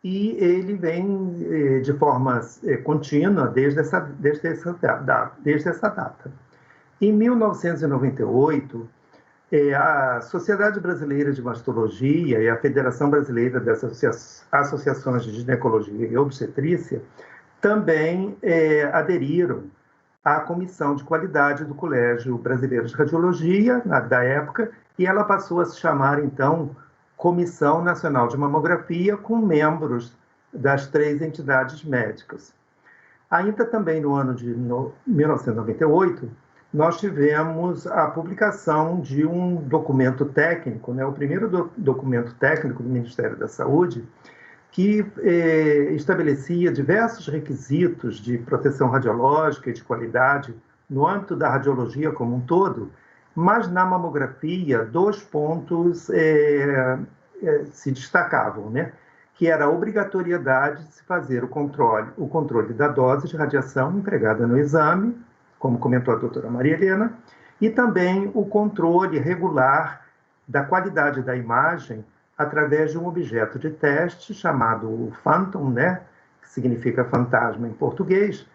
S10: e ele vem de forma contínua desde essa data. Em 1998, a Sociedade Brasileira de Mastologia e a Federação Brasileira das Associações de Ginecologia e Obstetrícia também aderiram à Comissão de Qualidade do Colégio Brasileiro de Radiologia, da época, e ela passou a se chamar, então, Comissão Nacional de Mamografia, com membros das 3 entidades médicas. Ainda também no ano de 1998, nós tivemos a publicação de um documento técnico, o primeiro documento técnico do Ministério da Saúde, que estabelecia diversos requisitos de proteção radiológica e de qualidade no âmbito da radiologia como um todo, mas na mamografia 2 pontos se destacavam, que era a obrigatoriedade de se fazer o controle da dose de radiação empregada no exame, como comentou a doutora Maria Helena, e também o controle regular da qualidade da imagem através de um objeto de teste chamado Phantom, que significa fantasma em português.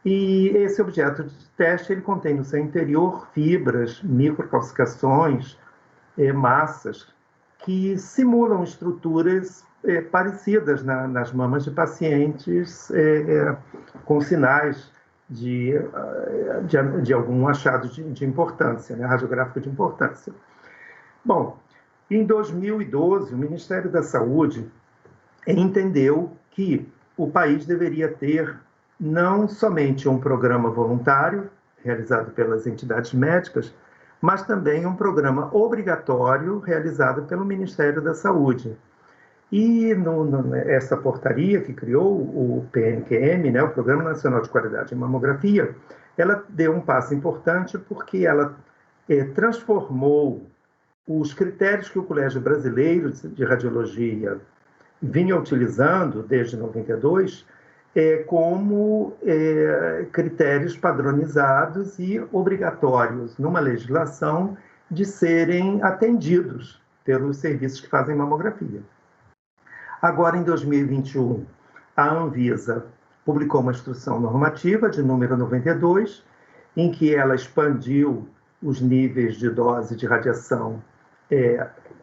S10: E esse objeto de teste ele contém no seu interior fibras, microcalcificações, massas, que simulam estruturas parecidas nas mamas de pacientes com sinais de algum achado de importância, radiográfico de importância. Bom, em 2012, o Ministério da Saúde entendeu que o país deveria ter não somente um programa voluntário, realizado pelas entidades médicas, mas também um programa obrigatório, realizado pelo Ministério da Saúde. E essa portaria que criou o PNQM, o Programa Nacional de Qualidade em Mamografia, ela deu um passo importante porque ela transformou os critérios que o Colégio Brasileiro de Radiologia vinha utilizando desde 92 como critérios padronizados e obrigatórios numa legislação de serem atendidos pelos serviços que fazem mamografia. Agora, em 2021, a Anvisa publicou uma instrução normativa de número 92, em que ela expandiu os níveis de dose de radiação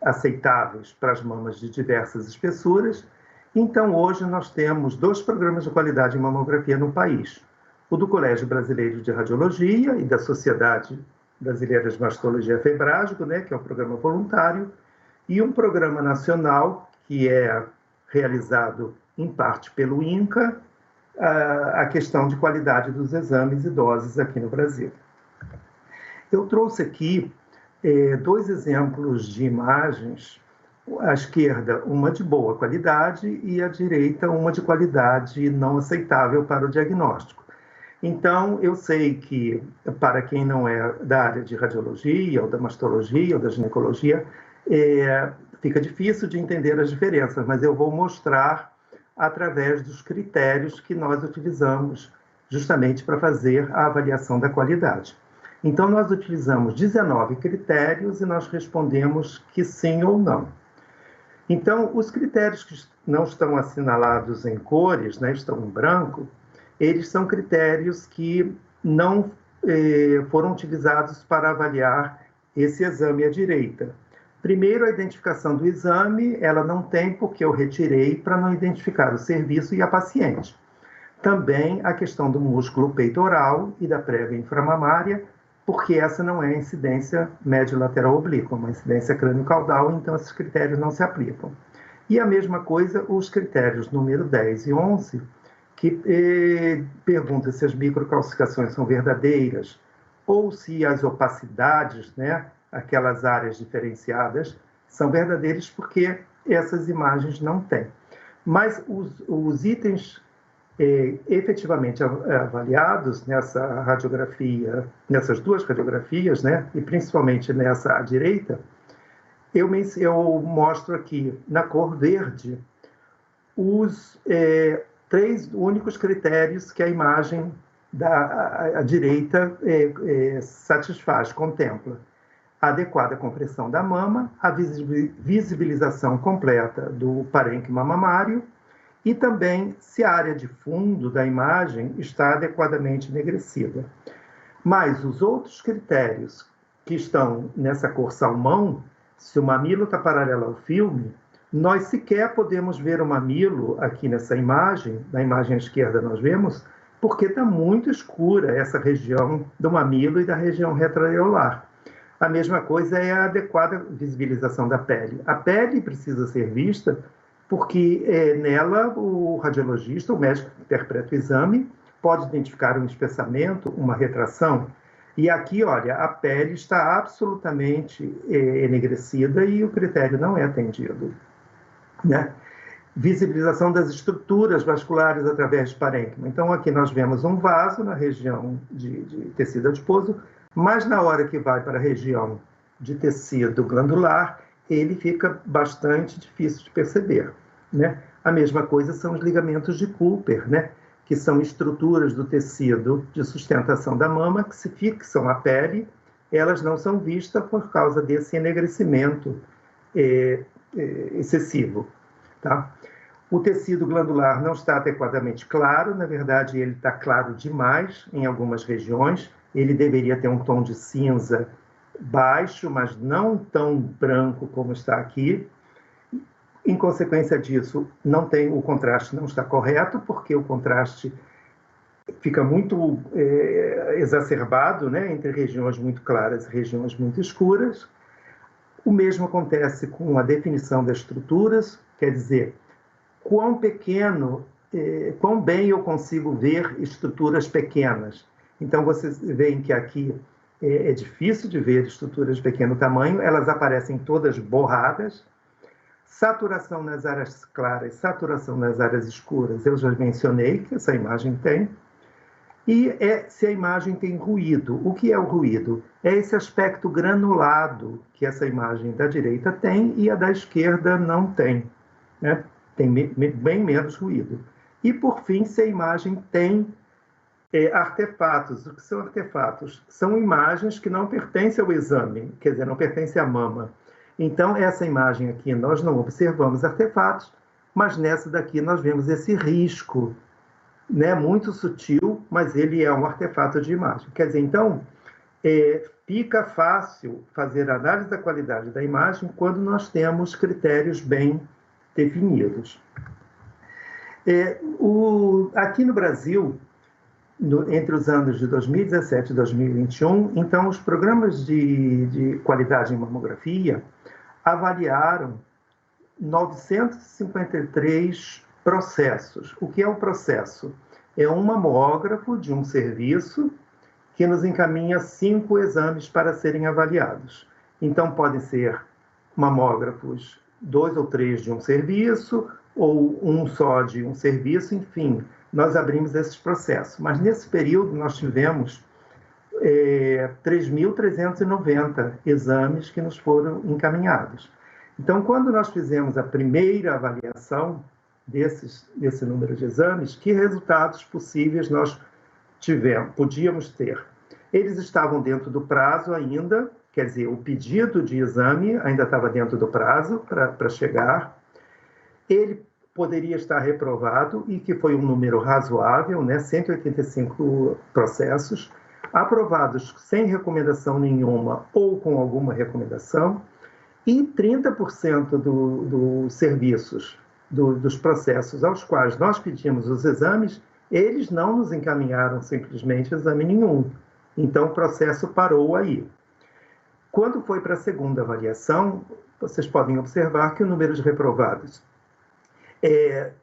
S10: aceitáveis para as mamas de diversas espessuras. Então, hoje, nós temos 2 programas de qualidade em mamografia no país. O do Colégio Brasileiro de Radiologia e da Sociedade Brasileira de Mastologia Febrasgo, que é um programa voluntário, e um programa nacional que é realizado em parte pelo INCA, a questão de qualidade dos exames e doses aqui no Brasil. Eu trouxe aqui 2 exemplos de imagens, à esquerda uma de boa qualidade e à direita uma de qualidade não aceitável para o diagnóstico. Então, eu sei que para quem não é da área de radiologia, ou da mastologia, ou da ginecologia, fica difícil de entender as diferenças, mas eu vou mostrar através dos critérios que nós utilizamos justamente para fazer a avaliação da qualidade. Então, nós utilizamos 19 critérios e nós respondemos que sim ou não. Então, os critérios que não estão assinalados em cores, estão em branco, eles são critérios que não foram utilizados para avaliar esse exame à direita. Primeiro, a identificação do exame, ela não tem porque eu retirei para não identificar o serviço e a paciente. Também a questão do músculo peitoral e da prévia inframamária, porque essa não é incidência médio-lateral oblíqua, uma incidência crânio-caudal, então esses critérios não se aplicam. E a mesma coisa, os critérios número 10 e 11, que pergunta se as microcalcificações são verdadeiras ou se as opacidades, aquelas áreas diferenciadas, são verdadeiras porque essas imagens não têm. Mas os itens efetivamente avaliados nessa radiografia, nessas 2 radiografias, e principalmente nessa à direita, eu mostro aqui na cor verde os 3 únicos critérios que a imagem a direita satisfaz, contempla a adequada compressão da mama, a visibilização completa do parênquima mamário e também se a área de fundo da imagem está adequadamente enegrecida. Mas os outros critérios que estão nessa cor salmão, se o mamilo está paralelo ao filme, nós sequer podemos ver o mamilo aqui nessa imagem, na imagem à esquerda nós vemos, porque está muito escura essa região do mamilo e da região retroareolar. A mesma coisa é a adequada visibilização da pele. A pele precisa ser vista porque nela o radiologista, o médico que interpreta o exame, pode identificar um espessamento, uma retração. E aqui, olha, a pele está absolutamente enegrecida e o critério não é atendido, né? Visibilização das estruturas vasculares através de parênquima. Então, aqui nós vemos um vaso na região de tecido adiposo, mas na hora que vai para a região de tecido glandular, ele fica bastante difícil de perceber, né? A mesma coisa são os ligamentos de Cooper, né? Que são estruturas do tecido de sustentação da mama que se fixam à pele, elas não são vistas por causa desse enegrecimento excessivo, tá? O tecido glandular não está adequadamente claro, na verdade ele está claro demais em algumas regiões, ele deveria ter um tom de cinza baixo, mas não tão branco como está aqui. Em consequência disso, o contraste não está correto, porque o contraste fica muito exacerbado, né, entre regiões muito claras e regiões muito escuras. O mesmo acontece com a definição das estruturas, quer dizer, quão bem eu consigo ver estruturas pequenas. Então, vocês veem que aqui é difícil de ver estruturas de pequeno tamanho, elas aparecem todas borradas. Saturação nas áreas claras, saturação nas áreas escuras, eu já mencionei que essa imagem tem. E se a imagem tem ruído. O que é o ruído? É esse aspecto granulado que essa imagem da direita tem e a da esquerda não tem, né? Tem bem menos ruído. E, por fim, se a imagem tem artefatos. O que são artefatos? São imagens que não pertencem ao exame, quer dizer, não pertencem à mama. Então, essa imagem aqui, nós não observamos artefatos, mas nessa daqui nós vemos esse risco, né, muito sutil, mas ele é um artefato de imagem. Quer dizer, então, fica fácil fazer a análise da qualidade da imagem quando nós temos critérios bem definidos. Aqui no Brasil, entre os anos de 2017 e 2021, então, os programas de qualidade em mamografia avaliaram 953 processos. O que é um processo? É um mamógrafo de um serviço que nos encaminha 5 exames para serem avaliados. Então, podem ser mamógrafos 2 ou 3 de um serviço, ou um só de um serviço, enfim, nós abrimos esses processos. Mas nesse período nós tivemos 3.390 exames que nos foram encaminhados. Então, quando nós fizemos a primeira avaliação desse número de exames, que resultados possíveis nós podíamos ter? Eles estavam dentro do prazo ainda, quer dizer, o pedido de exame ainda estava dentro do prazo para chegar. Ele poderia estar reprovado, e que foi um número razoável, né? 185 processos, aprovados sem recomendação nenhuma ou com alguma recomendação, e 30% dos serviços, dos processos aos quais nós pedimos os exames, eles não nos encaminharam simplesmente exame nenhum. Então, o processo parou aí. Quando foi para a segunda avaliação, vocês podem observar que o número de reprovados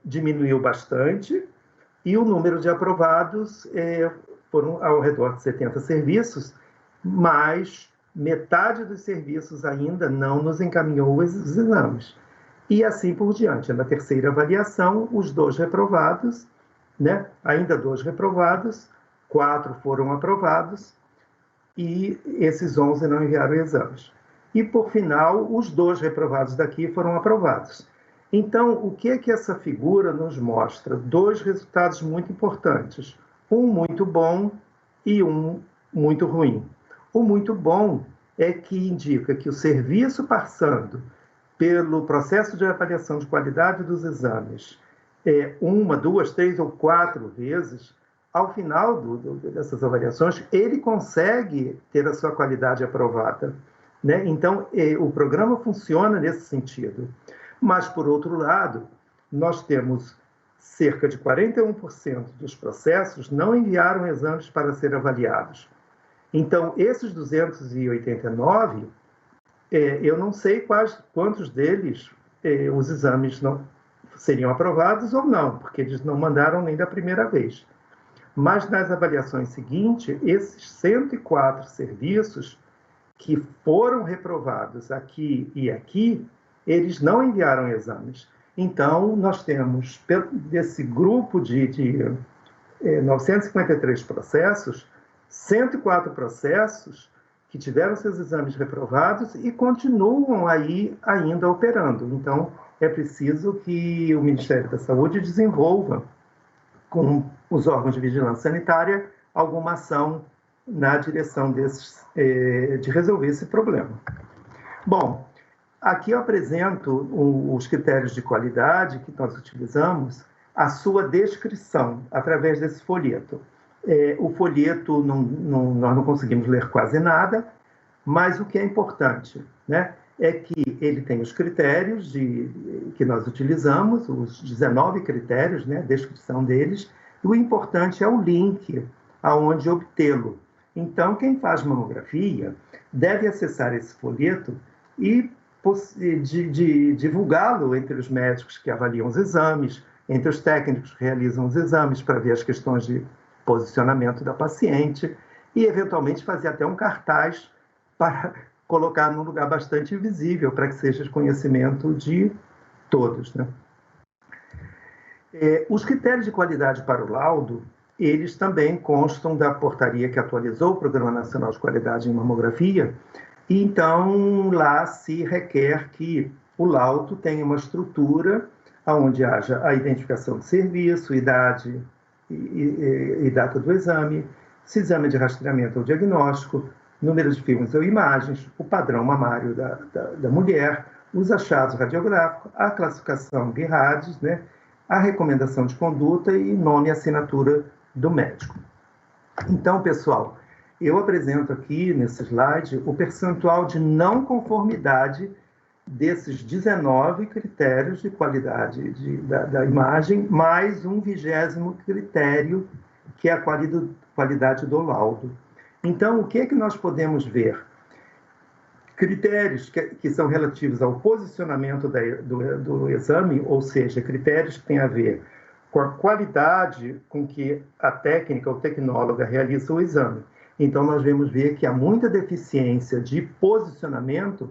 S10: diminuiu bastante, e o número de aprovados foram ao redor de 70 serviços, mas metade dos serviços ainda não nos encaminhou os exames. E assim por diante. Na terceira avaliação, os 2 reprovados, né? Ainda 2 reprovados, 4 foram aprovados, e esses 11 não enviaram exames. E, por final, os 2 reprovados daqui foram aprovados. Então, o que é que essa figura nos mostra? 2 resultados muito importantes. um muito bom e um muito ruim. O muito bom é que indica que o serviço passando pelo processo de avaliação de qualidade dos exames, 1, 2, 3 ou 4 vezes, ao final dessas avaliações, ele consegue ter a sua qualidade aprovada, né? Então, o programa funciona nesse sentido. Mas, por outro lado, nós temos cerca de 41% dos processos não enviaram exames para ser avaliados. Então, esses 289, eu não sei quantos deles os exames não seriam aprovados ou não, porque eles não mandaram nem da primeira vez. Mas nas avaliações seguintes, esses 104 serviços que foram reprovados aqui e aqui, eles não enviaram exames. Então, nós temos, desse grupo de 953 processos, 104 processos que tiveram seus exames reprovados e continuam aí ainda operando. Então, é preciso que o Ministério da Saúde desenvolva, com os órgãos de vigilância sanitária, alguma ação na direção de resolver esse problema. Bom, aqui eu apresento os critérios de qualidade que nós utilizamos, a sua descrição através desse folheto. O folheto, nós não conseguimos ler quase nada, mas o que é importante, né, é que ele tem os critérios que nós utilizamos, os 19 critérios, né, a descrição deles, e o importante é o link aonde obtê-lo. Então, quem faz mamografia deve acessar esse folheto e divulgá-lo entre os médicos que avaliam os exames, entre os técnicos que realizam os exames para ver as questões de posicionamento da paciente e, eventualmente, fazer até um cartaz para colocar num lugar bastante visível para que seja de conhecimento de todos, né? Os critérios de qualidade para o laudo, eles também constam da portaria que atualizou o Programa Nacional de Qualidade em Mamografia, e então lá se requer que o laudo tenha uma estrutura onde haja a identificação de serviço, idade e data do exame, se exame de rastreamento ou diagnóstico, número de filmes ou imagens, o padrão mamário da mulher, os achados radiográficos, a classificação de RADs, né, a recomendação de conduta e nome e assinatura do médico. Então, pessoal, eu apresento aqui nesse slide o percentual de não conformidade desses 19 critérios de qualidade da imagem, mais um 20º critério, que é a qualidade do laudo. Então, o que é que nós podemos ver? Critérios que são relativos ao posicionamento do exame, ou seja, critérios que têm a ver com a qualidade com que a técnica ou tecnóloga realiza o exame. Então, nós vamos ver que há muita deficiência de posicionamento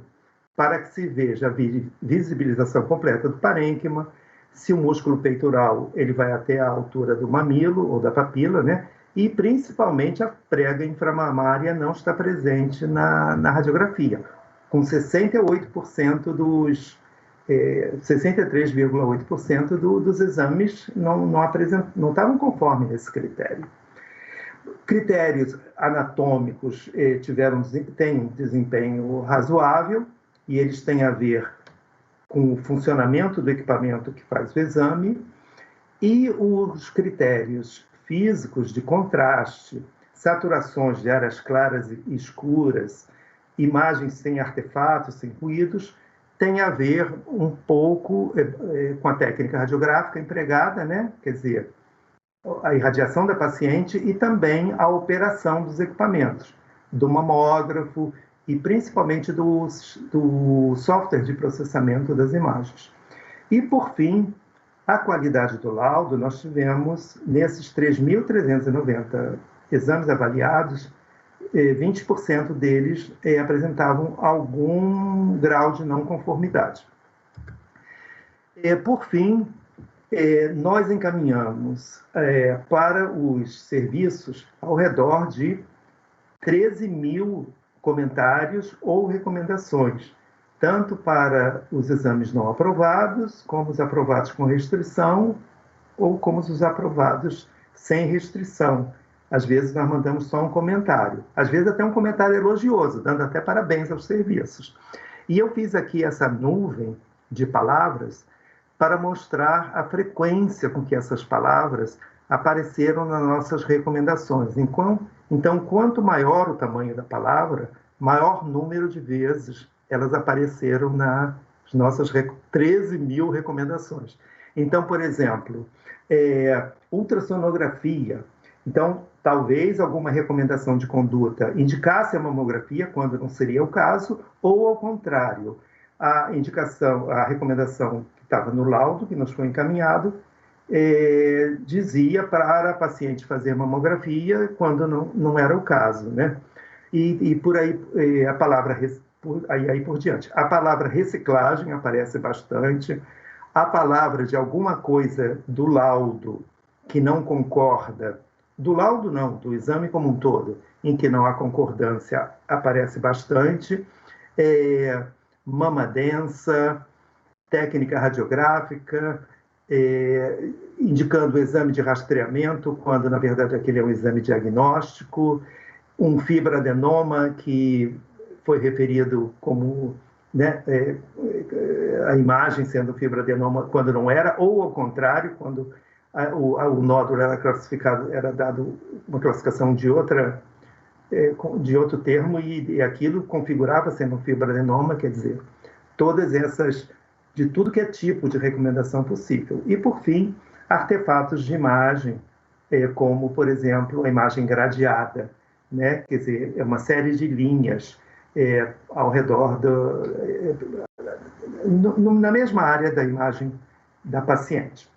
S10: para que se veja a visibilização completa do parênquima, se o músculo peitoral ele vai até a altura do mamilo ou da papila, né? E, principalmente, a prega inframamária não está presente na radiografia, com 68% 63,8% dos exames não estavam conformes a esse critério. Critérios anatômicos têm um desempenho razoável e eles têm a ver com o funcionamento do equipamento que faz o exame, e os critérios físicos de contraste, saturações de áreas claras e escuras, imagens sem artefatos, sem ruídos, tem a ver um pouco com a técnica radiográfica empregada, né? Quer dizer, a irradiação da paciente e também a operação dos equipamentos, do mamógrafo e principalmente do software de processamento das imagens. E, por fim, a qualidade do laudo, nós tivemos, nesses 3.390 exames avaliados, 20% deles apresentavam algum grau de não conformidade. Por fim, nós encaminhamos para os serviços ao redor de 13 mil comentários ou recomendações, tanto para os exames não aprovados, como os aprovados com restrição, ou como os aprovados sem restrição. Às vezes nós mandamos só um comentário, às vezes até um comentário elogioso, dando até parabéns aos serviços. E eu fiz aqui essa nuvem de palavras para mostrar a frequência com que essas palavras apareceram nas nossas recomendações. Então, quanto maior o tamanho da palavra, maior número de vezes elas apareceram nas nossas 13 mil recomendações. Então, por exemplo, ultrassonografia. Então, talvez alguma recomendação de conduta indicasse a mamografia, quando não seria o caso, ou, ao contrário, a recomendação que estava no laudo, que nos foi encaminhado, dizia para a paciente fazer mamografia quando não era o caso, né? E por aí, a palavra, aí por diante. A palavra reciclagem aparece bastante, a palavra de alguma coisa do laudo que não concorda, do laudo não, do exame como um todo, em que não há concordância, aparece bastante, mama densa, técnica radiográfica, indicando o exame de rastreamento, quando na verdade aquele é um exame diagnóstico, um fibroadenoma que foi referido como, né, a imagem sendo fibroadenoma quando não era, ou ao contrário, quando o nódulo era classificado, era dado uma classificação de outro termo e aquilo configurava sendo um fibroadenoma, quer dizer, todas essas, de tudo que é tipo de recomendação possível. E, por fim, artefatos de imagem, como, por exemplo, a imagem gradeada, né? Quer dizer, é uma série de linhas ao redor na mesma área da imagem da paciente.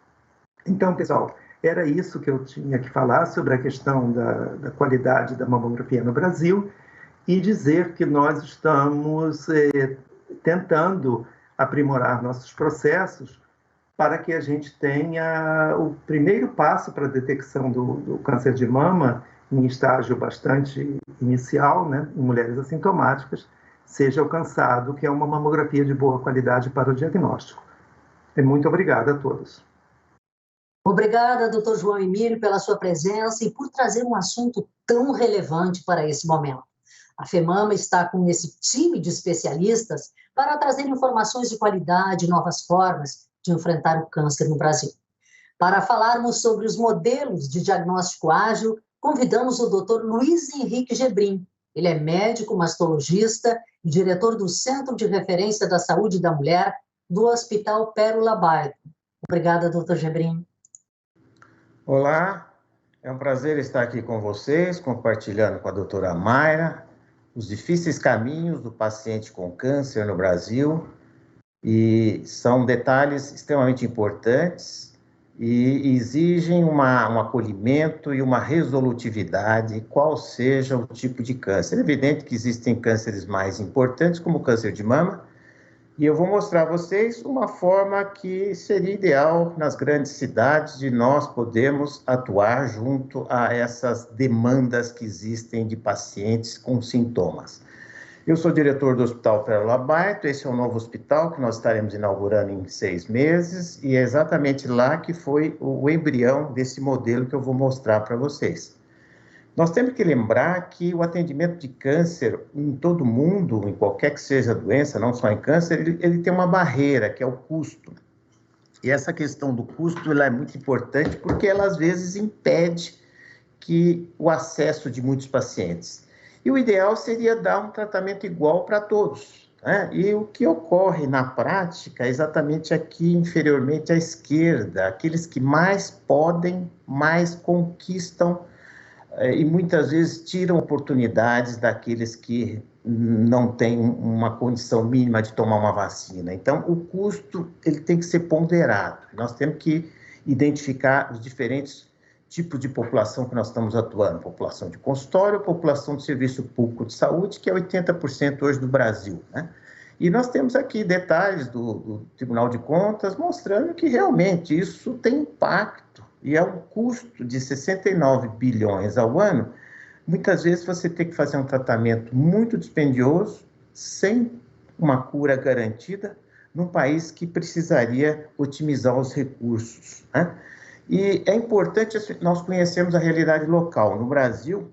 S10: Então, pessoal, era isso que eu tinha que falar sobre a questão da qualidade da mamografia no Brasil e dizer que nós estamos tentando aprimorar nossos processos para que a gente tenha o primeiro passo para a detecção do câncer de mama em estágio bastante inicial, né, em mulheres assintomáticas, seja alcançado, que é uma mamografia de boa qualidade para o diagnóstico. Muito obrigado a todos.
S6: Obrigada, doutor João Emílio, pela sua presença e por trazer um assunto tão relevante para esse momento. A FEMAMA está com esse time de especialistas para trazer informações de qualidade e novas formas de enfrentar o câncer no Brasil. Para falarmos sobre os modelos de diagnóstico ágil, convidamos o doutor Luiz Henrique Gebrim. Ele é médico mastologista e diretor do Centro de Referência da Saúde da Mulher do Hospital Pérola Bairro. Obrigada, doutor Gebrim.
S11: Olá, é um prazer estar aqui com vocês, compartilhando com a doutora Mayra os difíceis caminhos do paciente com câncer no Brasil, e são detalhes extremamente importantes e exigem um acolhimento e uma resolutividade, qual seja o tipo de câncer. É evidente que existem cânceres mais importantes, como o câncer de mama, e eu vou mostrar a vocês uma forma que seria ideal nas grandes cidades de nós podermos atuar junto a essas demandas que existem de pacientes com sintomas. Eu sou diretor do Hospital Pérola Bairro, esse é um novo hospital que nós estaremos inaugurando em 6 meses, e é exatamente lá que foi o embrião desse modelo que eu vou mostrar para vocês. Nós temos que lembrar que o atendimento de câncer em todo mundo, em qualquer que seja a doença, não só em câncer, ele tem uma barreira, que é o custo. E essa questão do custo ela é muito importante porque ela, às vezes, impede o acesso de muitos pacientes. E o ideal seria dar um tratamento igual para todos, né? E o que ocorre na prática é exatamente aqui inferiormente à esquerda, aqueles que mais podem, mais conquistam e muitas vezes tiram oportunidades daqueles que não têm uma condição mínima de tomar uma vacina. Então, o custo ele tem que ser ponderado. Nós temos que identificar os diferentes tipos de população que nós estamos atuando. População de consultório, população de serviço público de saúde, que é 80% hoje do Brasil, né? E nós temos aqui detalhes do Tribunal de Contas mostrando que realmente isso tem impacto. E é um custo de 69 bilhões ao ano. Muitas vezes você tem que fazer um tratamento muito dispendioso, sem uma cura garantida, num país que precisaria otimizar os recursos, né? E é importante nós conhecermos a realidade local. No Brasil,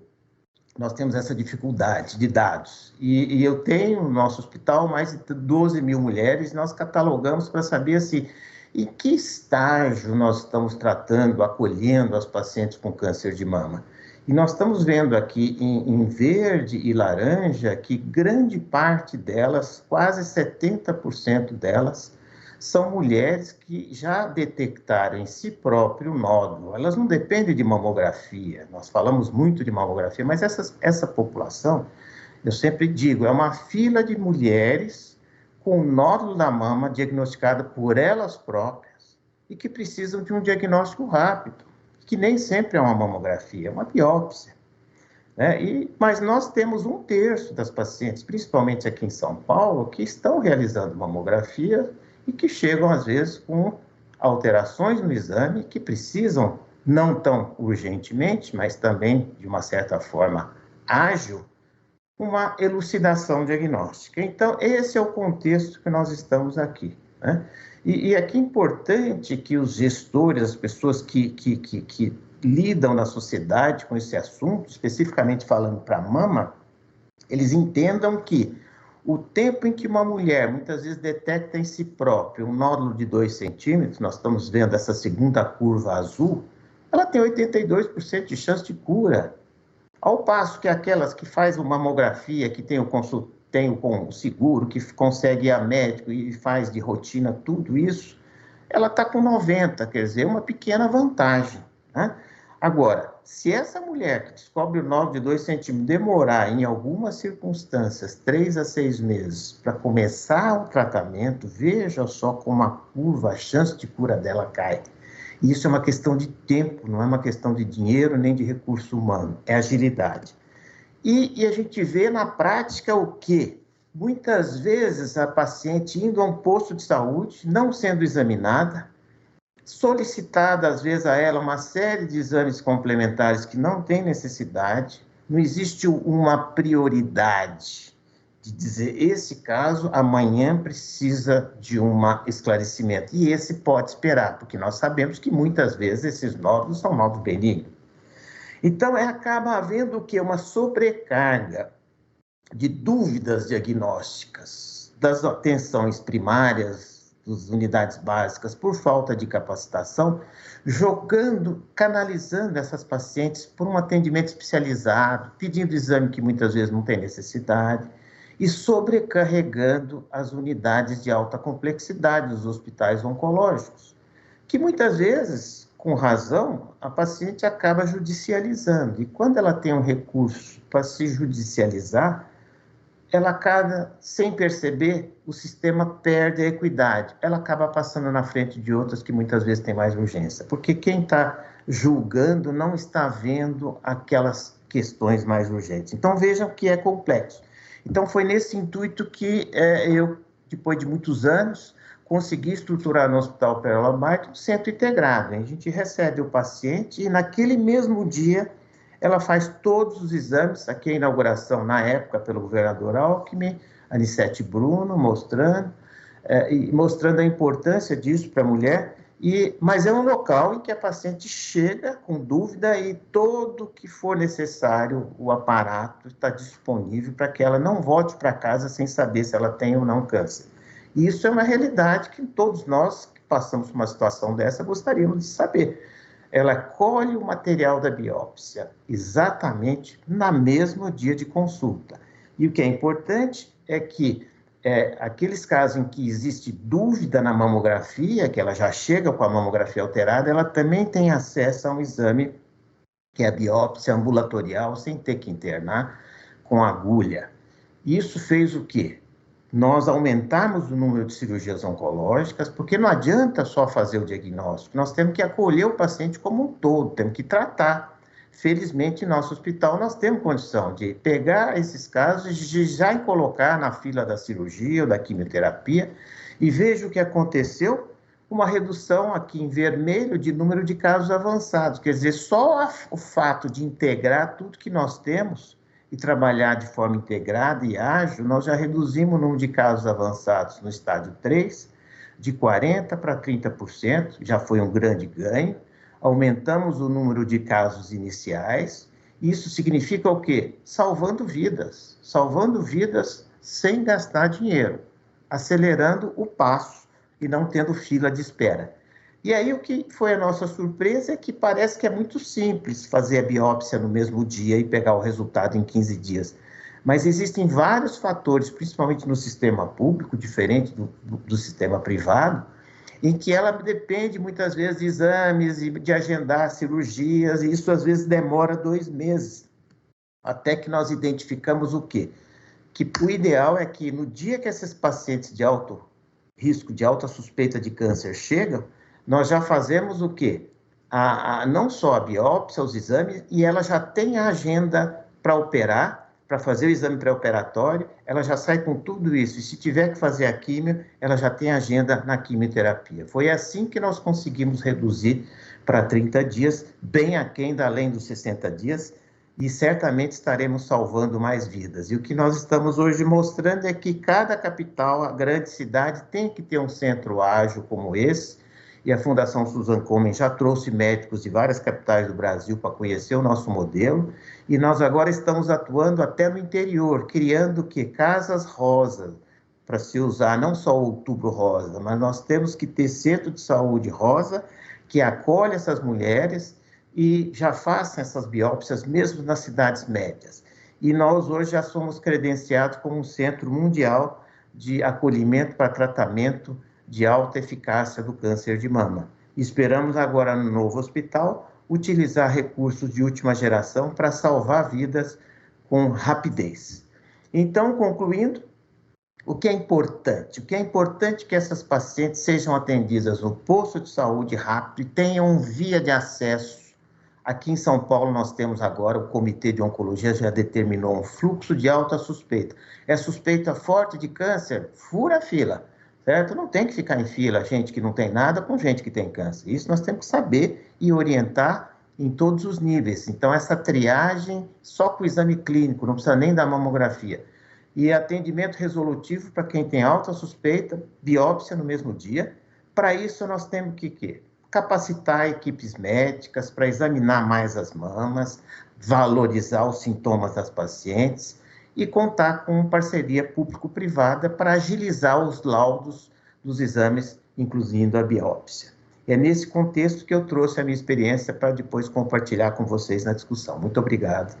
S11: nós temos essa dificuldade de dados. E eu tenho no nosso hospital mais de 12 mil mulheres, nós catalogamos para saber assim, em que estágio nós estamos tratando, acolhendo as pacientes com câncer de mama. E nós estamos vendo aqui em verde e laranja que grande parte delas, quase 70% delas, são mulheres que já detectaram em si próprio o nódulo. Elas não dependem de mamografia, nós falamos muito de mamografia, mas essa população, eu sempre digo, é uma fila de mulheres com nódulo da mama diagnosticada por elas próprias e que precisam de um diagnóstico rápido, que nem sempre é uma mamografia, é uma biópsia. Né? Mas nós temos 1/3 das pacientes, principalmente aqui em São Paulo, que estão realizando mamografia e que chegam, às vezes, com alterações no exame que precisam, não tão urgentemente, mas também, de uma certa forma, ágil, uma elucidação diagnóstica. Então, esse é o contexto que nós estamos aqui. Né? E aqui é importante que os gestores, as pessoas que lidam na sociedade com esse assunto, especificamente falando para a mama, eles entendam que o tempo em que uma mulher, muitas vezes, detecta em si própria um nódulo de 2 centímetros, nós estamos vendo essa segunda curva azul, ela tem 82% de chance de cura. Ao passo que aquelas que fazem uma mamografia, que tem o seguro, que consegue ir a médico e faz de rotina tudo isso, ela está com 90%, quer dizer, uma pequena vantagem. Né? Agora, se essa mulher que descobre o nódulo de 2 centímetros demorar, em algumas circunstâncias, 3 a 6 meses para começar o tratamento, veja só como a curva, a chance de cura dela cai. E isso é uma questão de tempo, não é uma questão de dinheiro nem de recurso humano, é agilidade. E a gente vê na prática o quê? Muitas vezes a paciente indo a um posto de saúde, não sendo examinada, solicitada às vezes a ela uma série de exames complementares que não tem necessidade, não existe uma prioridade de dizer, esse caso amanhã precisa de um esclarecimento, e esse pode esperar, porque nós sabemos que muitas vezes esses nódulos são nódulos benignos. Então, acaba havendo o quê? Uma sobrecarga de dúvidas diagnósticas das atenções primárias, das unidades básicas, por falta de capacitação, canalizando essas pacientes por um atendimento especializado, pedindo exame que muitas vezes não tem necessidade, e sobrecarregando as unidades de alta complexidade dos hospitais oncológicos, que muitas vezes, com razão, a paciente acaba judicializando. E quando ela tem um recurso para se judicializar, ela acaba, sem perceber, o sistema perde a equidade. Ela acaba passando na frente de outras que muitas vezes têm mais urgência, porque quem está julgando não está vendo aquelas questões mais urgentes. Então, vejam que é complexo. Então, foi nesse intuito que eu, depois de muitos anos, consegui estruturar no Hospital Pérola Barton um centro integrado. A gente recebe o paciente e, naquele mesmo dia, ela faz todos os exames. Aqui a inauguração, na época, pelo governador Alckmin, Anissete Bruno, mostrando a importância disso para a mulher. Mas é um local em que a paciente chega com dúvida e todo o que for necessário, o aparato está disponível para que ela não volte para casa sem saber se ela tem ou não câncer. E isso é uma realidade que todos nós que passamos por uma situação dessa gostaríamos de saber. Ela colhe o material da biópsia exatamente no mesmo dia de consulta. E o que é importante é que aqueles casos em que existe dúvida na mamografia, que ela já chega com a mamografia alterada, ela também tem acesso a um exame que é a biópsia ambulatorial, sem ter que internar com agulha. Isso fez o quê? Nós aumentamos o número de cirurgias oncológicas, porque não adianta só fazer o diagnóstico, nós temos que acolher o paciente como um todo, temos que tratar. Felizmente, em nosso hospital, nós temos condição de pegar esses casos e já colocar na fila da cirurgia ou da quimioterapia, e veja o que aconteceu, uma redução aqui em vermelho de número de casos avançados. Quer dizer, só o fato de integrar tudo que nós temos e trabalhar de forma integrada e ágil, nós já reduzimos o número de casos avançados no estádio 3, de 40% para 30%, já foi um grande ganho. aumentamos o número de casos iniciais. Isso significa o quê? Salvando vidas sem gastar dinheiro, acelerando o passo e não tendo fila de espera. E aí o que foi a nossa surpresa é que parece que é muito simples fazer a biópsia no mesmo dia e pegar o resultado em 15 dias. Mas existem vários fatores, principalmente no sistema público, diferente do sistema privado, em que ela depende muitas vezes de exames e de agendar cirurgias, e isso às vezes demora 2 meses, até que nós identificamos o quê? Que o ideal é que no dia que esses pacientes de alto risco, de alta suspeita de câncer chegam, nós já fazemos o quê? Não só a biópsia, os exames, e ela já tem a agenda para operar, para fazer o exame pré-operatório, ela já sai com tudo isso. E se tiver que fazer a químio, ela já tem agenda na quimioterapia. Foi assim que nós conseguimos reduzir para 30 dias, bem aquém da além dos 60 dias, e certamente estaremos salvando mais vidas. E o que nós estamos hoje mostrando é que cada capital, a grande cidade, tem que ter um centro ágil como esse, e a Fundação Susan Komen já trouxe médicos de várias capitais do Brasil para conhecer o nosso modelo, e nós agora estamos atuando até no interior, criando casas rosas, para se usar não só o Outubro Rosa, mas nós temos que ter centro de saúde rosa, que acolhe essas mulheres e já faça essas biópsias mesmo nas cidades médias. E nós hoje já somos credenciados como um centro mundial de acolhimento para tratamento de alta eficácia do câncer de mama. Esperamos agora no novo hospital utilizar recursos de última geração para salvar vidas com rapidez. Então, concluindo, o que é importante? O que é importante é que essas pacientes sejam atendidas no posto de saúde rápido e tenham via de acesso. Aqui em São Paulo nós temos agora, o Comitê de Oncologia já determinou um fluxo de alta suspeita. É suspeita forte de câncer? Fura a fila. Certo? Não tem que ficar em fila gente que não tem nada com gente que tem câncer. Isso nós temos que saber e orientar em todos os níveis. Então, essa triagem só com o exame clínico, não precisa nem da mamografia. E atendimento resolutivo para quem tem alta suspeita, biópsia no mesmo dia. Para isso, nós temos que capacitar equipes médicas para examinar mais as mamas, valorizar os sintomas das pacientes, e contar com parceria público-privada para agilizar os laudos dos exames, incluindo a biópsia. É nesse contexto que eu trouxe a minha experiência para depois compartilhar com vocês na discussão. Muito obrigado.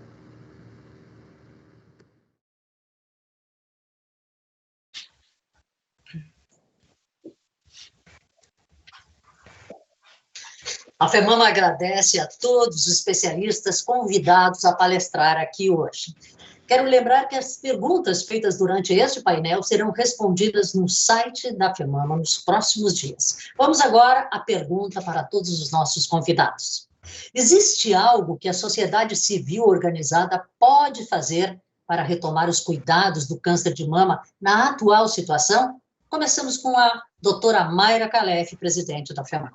S6: A FEMAMA agradece a todos os especialistas convidados a palestrar aqui hoje. Quero lembrar que as perguntas feitas durante este painel serão respondidas no site da FEMAMA nos próximos dias. Vamos agora à pergunta para todos os nossos convidados. Existe algo que a sociedade civil organizada pode fazer para retomar os cuidados do câncer de mama na atual situação? Começamos com a doutora Mayra Calef, presidente da FEMAMA.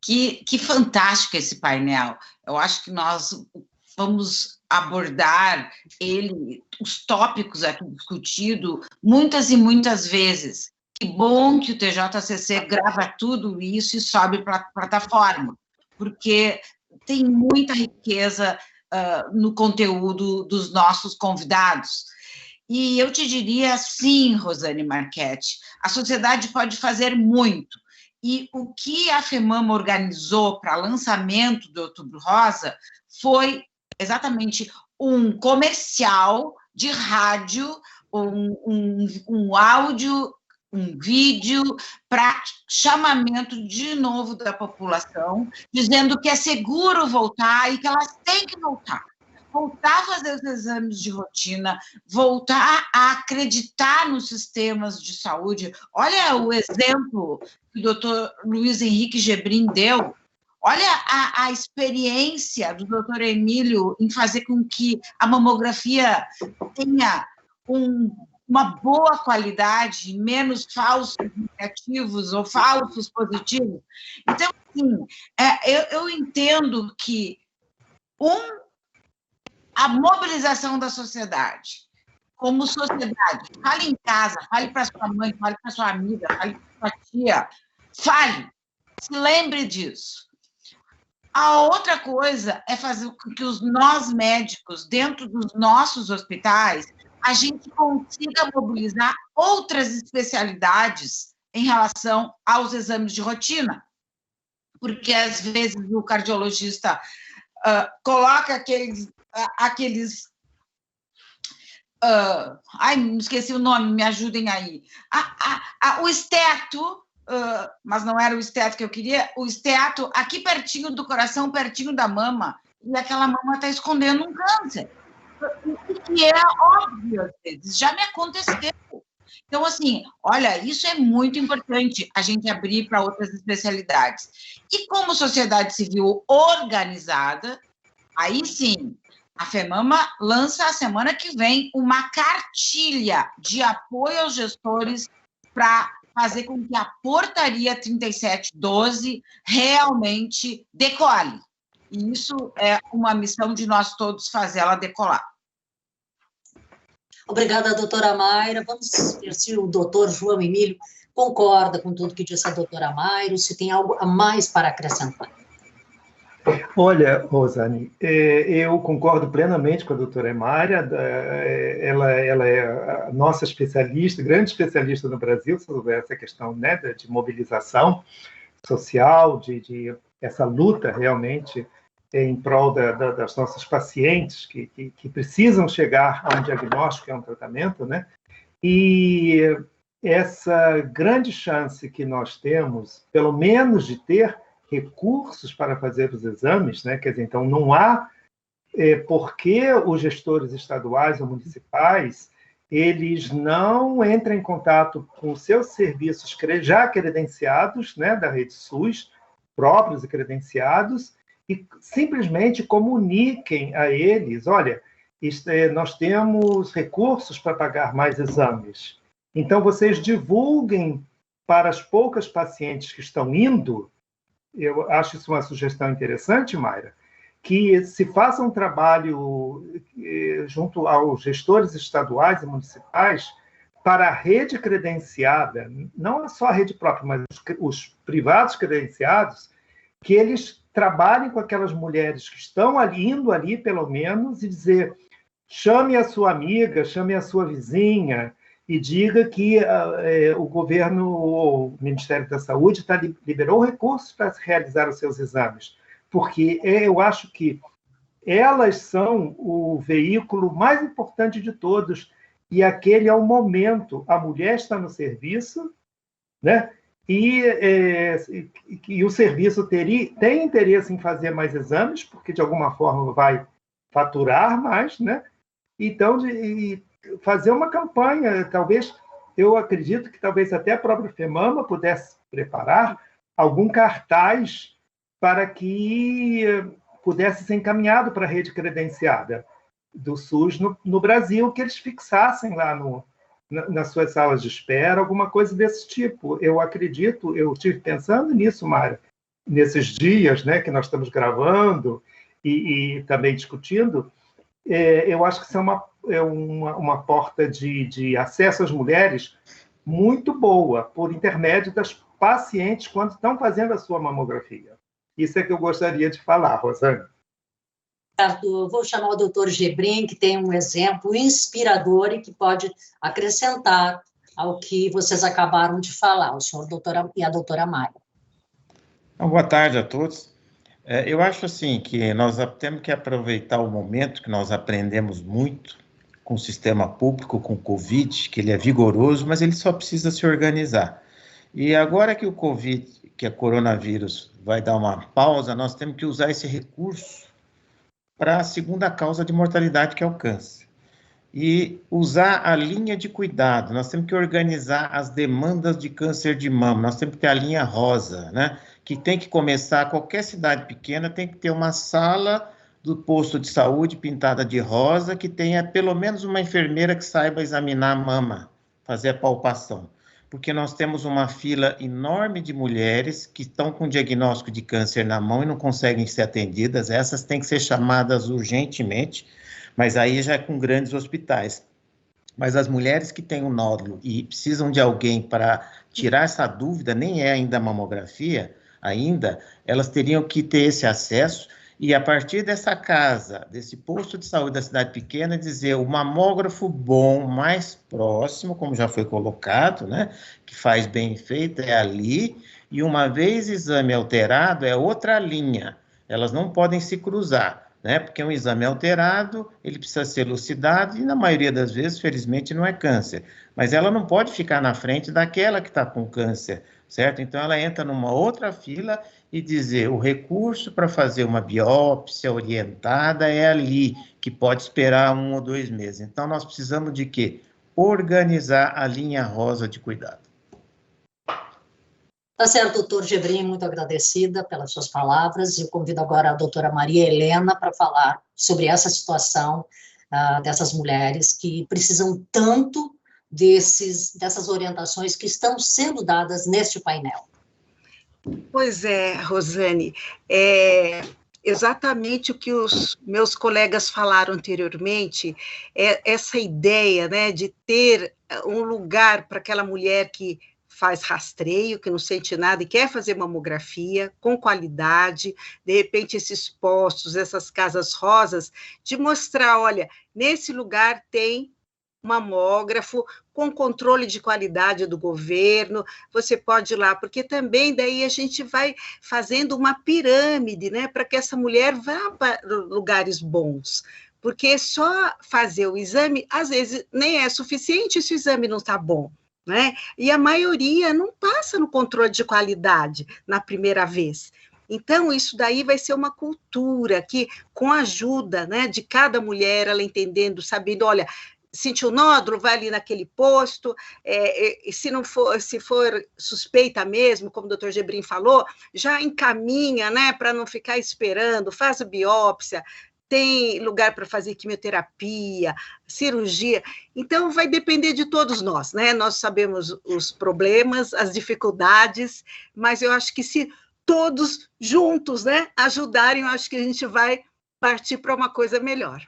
S12: Que fantástico esse painel. Eu acho que nós vamos abordar os tópicos aqui discutidos muitas e muitas vezes. Que bom que o TJCC grava tudo isso e sobe para a plataforma, porque tem muita riqueza no conteúdo dos nossos convidados. E eu te diria sim, Rosane Marchetti, a sociedade pode fazer muito. E o que a FEMAMA organizou para lançamento do Outubro Rosa foi exatamente um comercial de rádio, um áudio, um vídeo para chamamento de novo da população, dizendo que é seguro voltar e que elas têm que voltar a fazer os exames de rotina, voltar a acreditar nos sistemas de saúde. Olha o exemplo que o doutor Luiz Henrique Gebrim deu. Olha a experiência do doutor Emílio em fazer com que a mamografia tenha uma boa qualidade, menos falsos negativos ou falsos positivos. Então, assim, eu entendo que a mobilização da sociedade, como sociedade, fale em casa, fale para sua mãe, fale para sua amiga, fale para sua tia, fale, se lembre disso. A outra coisa é fazer com que nós médicos, dentro dos nossos hospitais, a gente consiga mobilizar outras especialidades em relação aos exames de rotina. Porque, às vezes, o cardiologista coloca aqueles me esqueci o nome, me ajudem aí. O esteto, mas não era o esteto que eu queria, o esteto aqui pertinho do coração, pertinho da mama, e aquela mama está escondendo um câncer. E é óbvio, às vezes, já me aconteceu. Então, assim, olha, isso é muito importante, a gente abrir para outras especialidades. E como sociedade civil organizada, aí sim, a FEMAMA lança a semana que vem uma cartilha de apoio aos gestores para fazer com que a portaria 3712 realmente decole. E isso é uma missão de nós todos fazer ela decolar.
S6: Obrigada, doutora Mayra. Vamos ver se o doutor João Emílio concorda com tudo que disse a doutora Mayra, se tem algo a mais para acrescentar.
S10: Olha, Rosane, eu concordo plenamente com a doutora Mayra. Ela é a nossa especialista, grande especialista no Brasil sobre essa questão, né, de mobilização social, de essa luta realmente em prol das nossas pacientes que precisam chegar a um diagnóstico e a um tratamento, né? E essa grande chance que nós temos, pelo menos de ter recursos para fazer os exames, né? Quer dizer, então não há por que os gestores estaduais ou municipais eles não entram em contato com seus serviços já credenciados, né, da rede SUS, próprios e credenciados, e simplesmente comuniquem a eles, olha, nós temos recursos para pagar mais exames. Então, vocês divulguem para as poucas pacientes que estão indo, eu acho isso uma sugestão interessante, Mayra, que se faça um trabalho junto aos gestores estaduais e municipais para a rede credenciada, não só a rede própria, mas os privados credenciados, que eles trabalhem com aquelas mulheres que estão indo ali, pelo menos, e dizer, chame a sua amiga, chame a sua vizinha, e diga que o governo, o Ministério da Saúde, liberou recursos para realizar os seus exames, porque eu acho que elas são o veículo mais importante de todos, e aquele é o momento, a mulher está no serviço, né? E o serviço tem interesse em fazer mais exames, porque de alguma forma vai faturar mais, né? Então, fazer uma campanha, talvez, eu acredito que talvez até a própria FEMAMA pudesse preparar algum cartaz para que pudesse ser encaminhado para a rede credenciada do SUS no Brasil, que eles fixassem lá nas suas salas de espera, alguma coisa desse tipo. Eu acredito, eu estive pensando nisso, Mara, nesses dias, né, que nós estamos gravando e também discutindo. Eu acho que isso é uma porta de acesso às mulheres muito boa, por intermédio das pacientes quando estão fazendo a sua mamografia. Isso é que eu gostaria de falar, Rosane.
S6: Eu vou chamar o doutor Gebrim, que tem um exemplo inspirador e que pode acrescentar ao que vocês acabaram de falar, o senhor e a doutora Mayra.
S11: Boa tarde a todos. Eu acho assim que nós temos que aproveitar o momento que nós aprendemos muito com o sistema público, com o Covid, que ele é vigoroso, mas ele só precisa se organizar. E agora que o Covid, que é coronavírus, vai dar uma pausa, nós temos que usar esse recurso para a segunda causa de mortalidade, que é o câncer. E usar a linha de cuidado, nós temos que organizar as demandas de câncer de mama, nós temos que ter a linha rosa, né? Que tem que começar, qualquer cidade pequena tem que ter uma sala do posto de saúde pintada de rosa, que tenha pelo menos uma enfermeira que saiba examinar a mama, fazer a palpação. Porque nós temos uma fila enorme de mulheres que estão com diagnóstico de câncer na mão e não conseguem ser atendidas. Essas têm que ser chamadas urgentemente, mas aí já é com grandes hospitais. Mas as mulheres que têm um nódulo e precisam de alguém para tirar essa dúvida, nem é ainda a mamografia, ainda, elas teriam que ter esse acesso e, a partir dessa casa, desse posto de saúde da cidade pequena, dizer o mamógrafo bom, mais próximo, como já foi colocado, né, que faz bem feito, é ali, e uma vez exame alterado, é outra linha. Elas não podem se cruzar, né, porque um exame alterado, ele precisa ser elucidado, e na maioria das vezes, felizmente, não é câncer. Mas ela não pode ficar na frente daquela que está com câncer, certo? Então, ela entra numa outra fila e dizer o recurso para fazer uma biópsia orientada é ali, que pode esperar 1 ou 2 meses. Então, nós precisamos de quê? Organizar a linha rosa de cuidado.
S6: Tá certo, doutor Gebrim, muito agradecida pelas suas palavras. Eu convido agora a doutora Maria Helena para falar sobre essa situação dessas mulheres que precisam tanto dessas orientações que estão sendo dadas neste painel.
S9: Pois é, Rosane, exatamente o que os meus colegas falaram anteriormente, essa ideia, né, de ter um lugar para aquela mulher que faz rastreio, que não sente nada e quer fazer mamografia com qualidade, de repente esses postos, essas casas rosas, de mostrar, olha, nesse lugar tem mamógrafo com controle de qualidade do governo, você pode ir lá, porque também daí a gente vai fazendo uma pirâmide, né, para que essa mulher vá para lugares bons, porque só fazer o exame, às vezes, nem é suficiente se o exame não está bom, né, e a maioria não passa no controle de qualidade na primeira vez. Então, isso daí vai ser uma cultura que, com a ajuda, né, de cada mulher, ela entendendo, sabendo, olha, sentiu nódulo, vai ali naquele posto, se for suspeita mesmo, como o doutor Gebrim falou, já encaminha, né, para não ficar esperando, faz a biópsia, tem lugar para fazer quimioterapia, cirurgia, então vai depender de todos nós, né, nós sabemos os problemas, as dificuldades, mas eu acho que se todos juntos, né, ajudarem, eu acho que a gente vai partir para uma coisa melhor.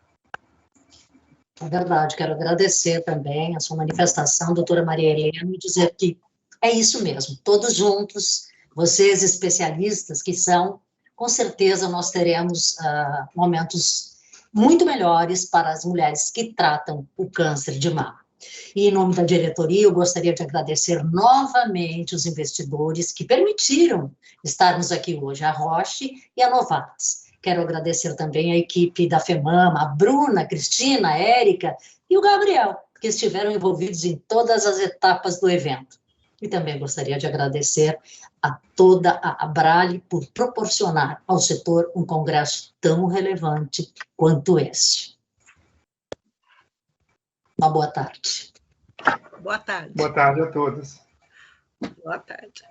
S6: É verdade, quero agradecer também a sua manifestação, doutora Maria Helena, e dizer que é isso mesmo, todos juntos, vocês especialistas que são, com certeza nós teremos momentos muito melhores para as mulheres que tratam o câncer de mama. E em nome da diretoria, eu gostaria de agradecer novamente os investidores que permitiram estarmos aqui hoje, a Roche e a Novartis. Quero agradecer também a equipe da FEMAMA, a Bruna, a Cristina, a Érica e o Gabriel, que estiveram envolvidos em todas as etapas do evento. E também gostaria de agradecer a toda a Abrale por proporcionar ao setor um congresso tão relevante quanto este. Uma boa tarde.
S4: Boa tarde.
S10: Boa tarde a todos.
S4: Boa tarde.